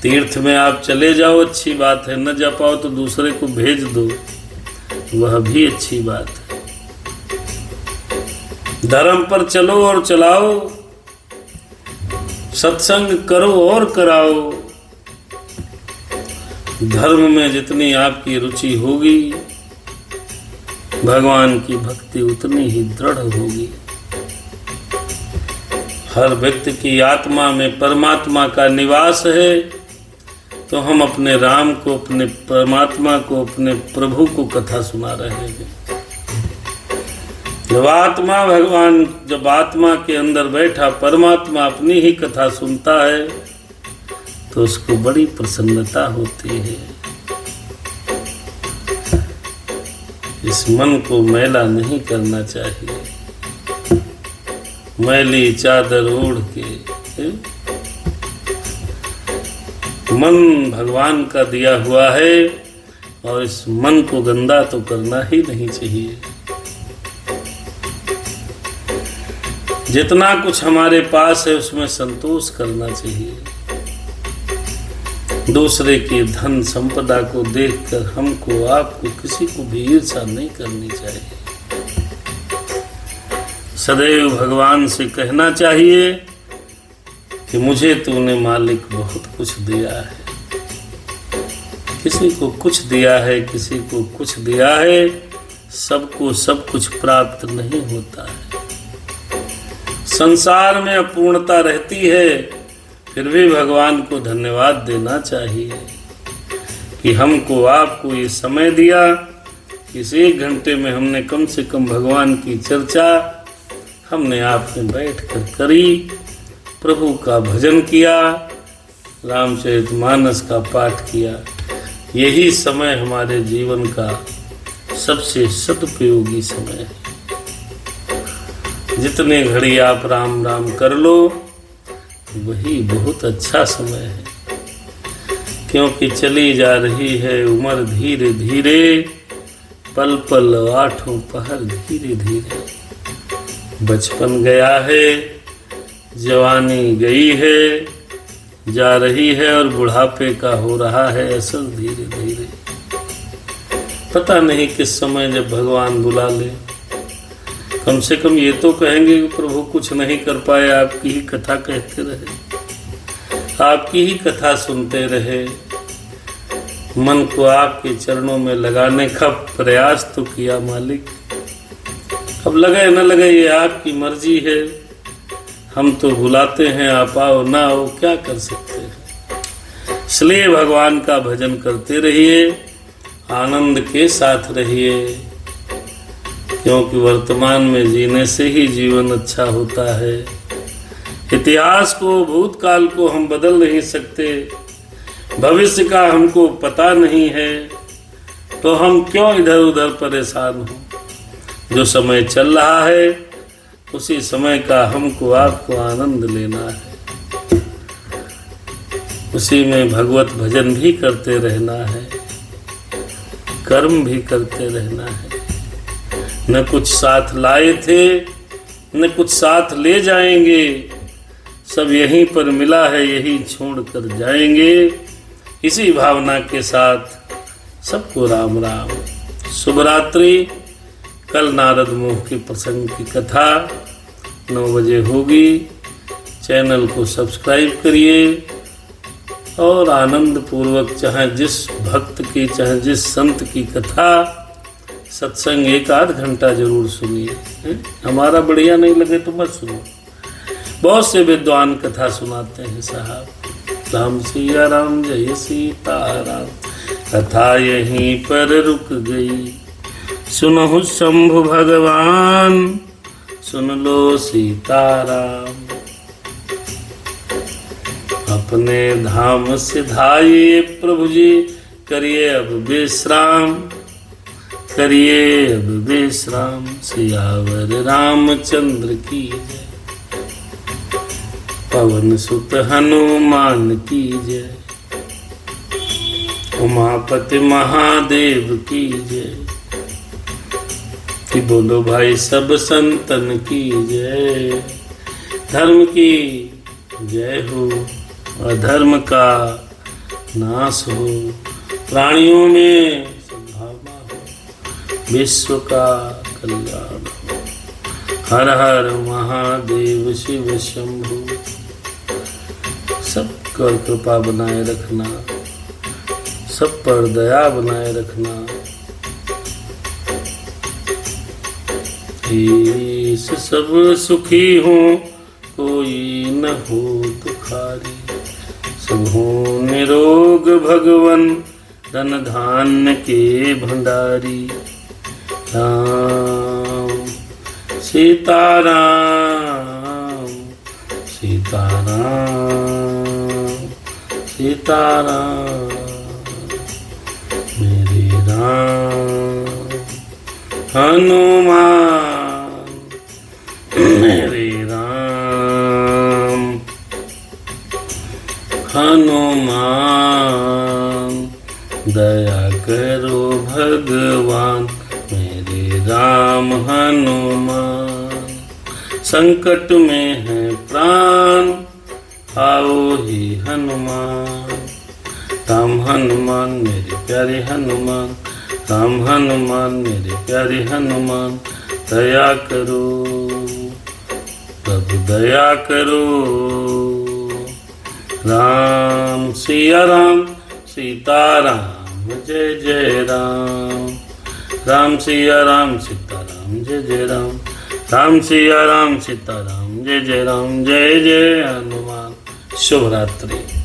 तीर्थ में आप चले जाओ, अच्छी बात है, न जा पाओ तो दूसरे को भेज दो, वह भी अच्छी बात है। धर्म पर चलो और चलाओ, सत्संग करो और कराओ। धर्म में जितनी आपकी रुचि होगी, भगवान की भक्ति उतनी ही दृढ़ होगी। हर व्यक्ति की आत्मा में परमात्मा का निवास है, तो हम अपने राम को, अपने परमात्मा को, अपने प्रभु को कथा सुना रहे हैं। जब आत्मा के अंदर बैठा परमात्मा अपनी ही कथा सुनता है तो उसको बड़ी प्रसन्नता होती है। इस मन को मैला नहीं करना चाहिए। मैली चादर ओढ़ के, मन भगवान का दिया हुआ है और इस मन को गंदा तो करना ही नहीं चाहिए। जितना कुछ हमारे पास है उसमें संतोष करना चाहिए। दूसरे की धन संपदा को देखकर हमको, आपको, किसी को भी ईर्ष्या नहीं करनी चाहिए। सदैव भगवान से कहना चाहिए कि मुझे तूने मालिक बहुत कुछ दिया है। किसी को कुछ दिया है, किसी को कुछ दिया है, सबको सब कुछ प्राप्त नहीं होता है। संसार में अपूर्णता रहती है, फिर भी भगवान को धन्यवाद देना चाहिए कि हमको आपको ये समय दिया। इस 1 घंटे में हमने कम से कम भगवान की चर्चा हमने आप में बैठ कर करी, प्रभु का भजन किया, रामचरितमानस का पाठ किया। यही समय हमारे जीवन का सबसे सदुपयोगी समय है। जितने घड़ी आप राम राम कर लो वही बहुत अच्छा समय है, क्योंकि चली जा रही है उम्र धीरे धीरे, पल पल आठों पहर धीरे धीरे। बचपन गया है, जवानी गई है, जा रही है, और बुढ़ापे का हो रहा है असर धीरे धीरे। पता नहीं किस समय जब भगवान बुला ले। कम से कम ये तो कहेंगे कि प्रभु कुछ नहीं कर पाए, आपकी ही कथा कहते रहे, आपकी ही कथा सुनते रहे, मन को आपके चरणों में लगाने का प्रयास तो किया मालिक। अब लगे न लगे ये आपकी मर्जी है, हम तो बुलाते हैं, आप आओ ना आओ, क्या कर सकते हैं। इसलिए भगवान का भजन करते रहिए, आनंद के साथ रहिए, क्योंकि वर्तमान में जीने से ही जीवन अच्छा होता है। इतिहास को, भूतकाल को हम बदल नहीं सकते, भविष्य का हमको पता नहीं है, तो हम क्यों इधर उधर परेशान हो। जो समय चल रहा है उसी समय का हमको आपको आनंद लेना है, उसी में भगवत भजन भी करते रहना है, कर्म भी करते रहना है। न कुछ साथ लाए थे, न कुछ साथ ले जाएंगे, सब यहीं पर मिला है, यही छोड़ कर जाएंगे। इसी भावना के साथ सबको राम राम, शुभ रात्रि। कल नारद मोह के प्रसंग की कथा 9 बजे होगी। चैनल को सब्सक्राइब करिए और आनंद पूर्वक चाहे जिस भक्त की, चाहे जिस संत की कथा सत्संग 1-8 घंटा जरूर सुनिए। हमारा बढ़िया नहीं लगे तो मत सुनो। बहुत से विद्वान कथा सुनाते हैं साहब, राम सिया राम जय सीताराम, कथा यहीं पर रुक गई। सुनहु शंभु भगवान, सुन लो सीताराम। अपने धाम सिधाइए प्रभु जी, करिए अब विश्राम, करिए अब विश्राम। सियावर रामचंद्र की जय, पवन सुत हनुमान की जय, उमापति महादेव की जय। कि बोलो भाई सब संतन की जय। धर्म की जय हो, अधर्म का नाश हो, प्राणियों में सद्भावना हो, विश्व का कल्याण हो। हर हर महादेव शिव शंभु। सब पर कृपा बनाए रखना, सब पर दया बनाए रखना। ईश सब सुखी हो, कोई न हो दुखारी, सब हो निरोग भगवन, धन धान्य के भंडारी। राम सीताराम, सीताराम, सीताराम। मेरे राम हनुमान, मेरे राम हनुमान। दया करो भगवान, मेरे राम हनुमान। संकट में है प्राण, आओ ही हनुमान। राम हनुमान मेरे प्यारे हनुमान, राम हनुमान मेरे प्यारे हनुमान। दया करो प्रभु दया करो। राम सिया राम सीता राम जय जय राम। राम सिया राम सीता राम जय जय राम। राम सिया राम सीता राम जय जय राम। जय जय हनुमान। शुभ रात्रि।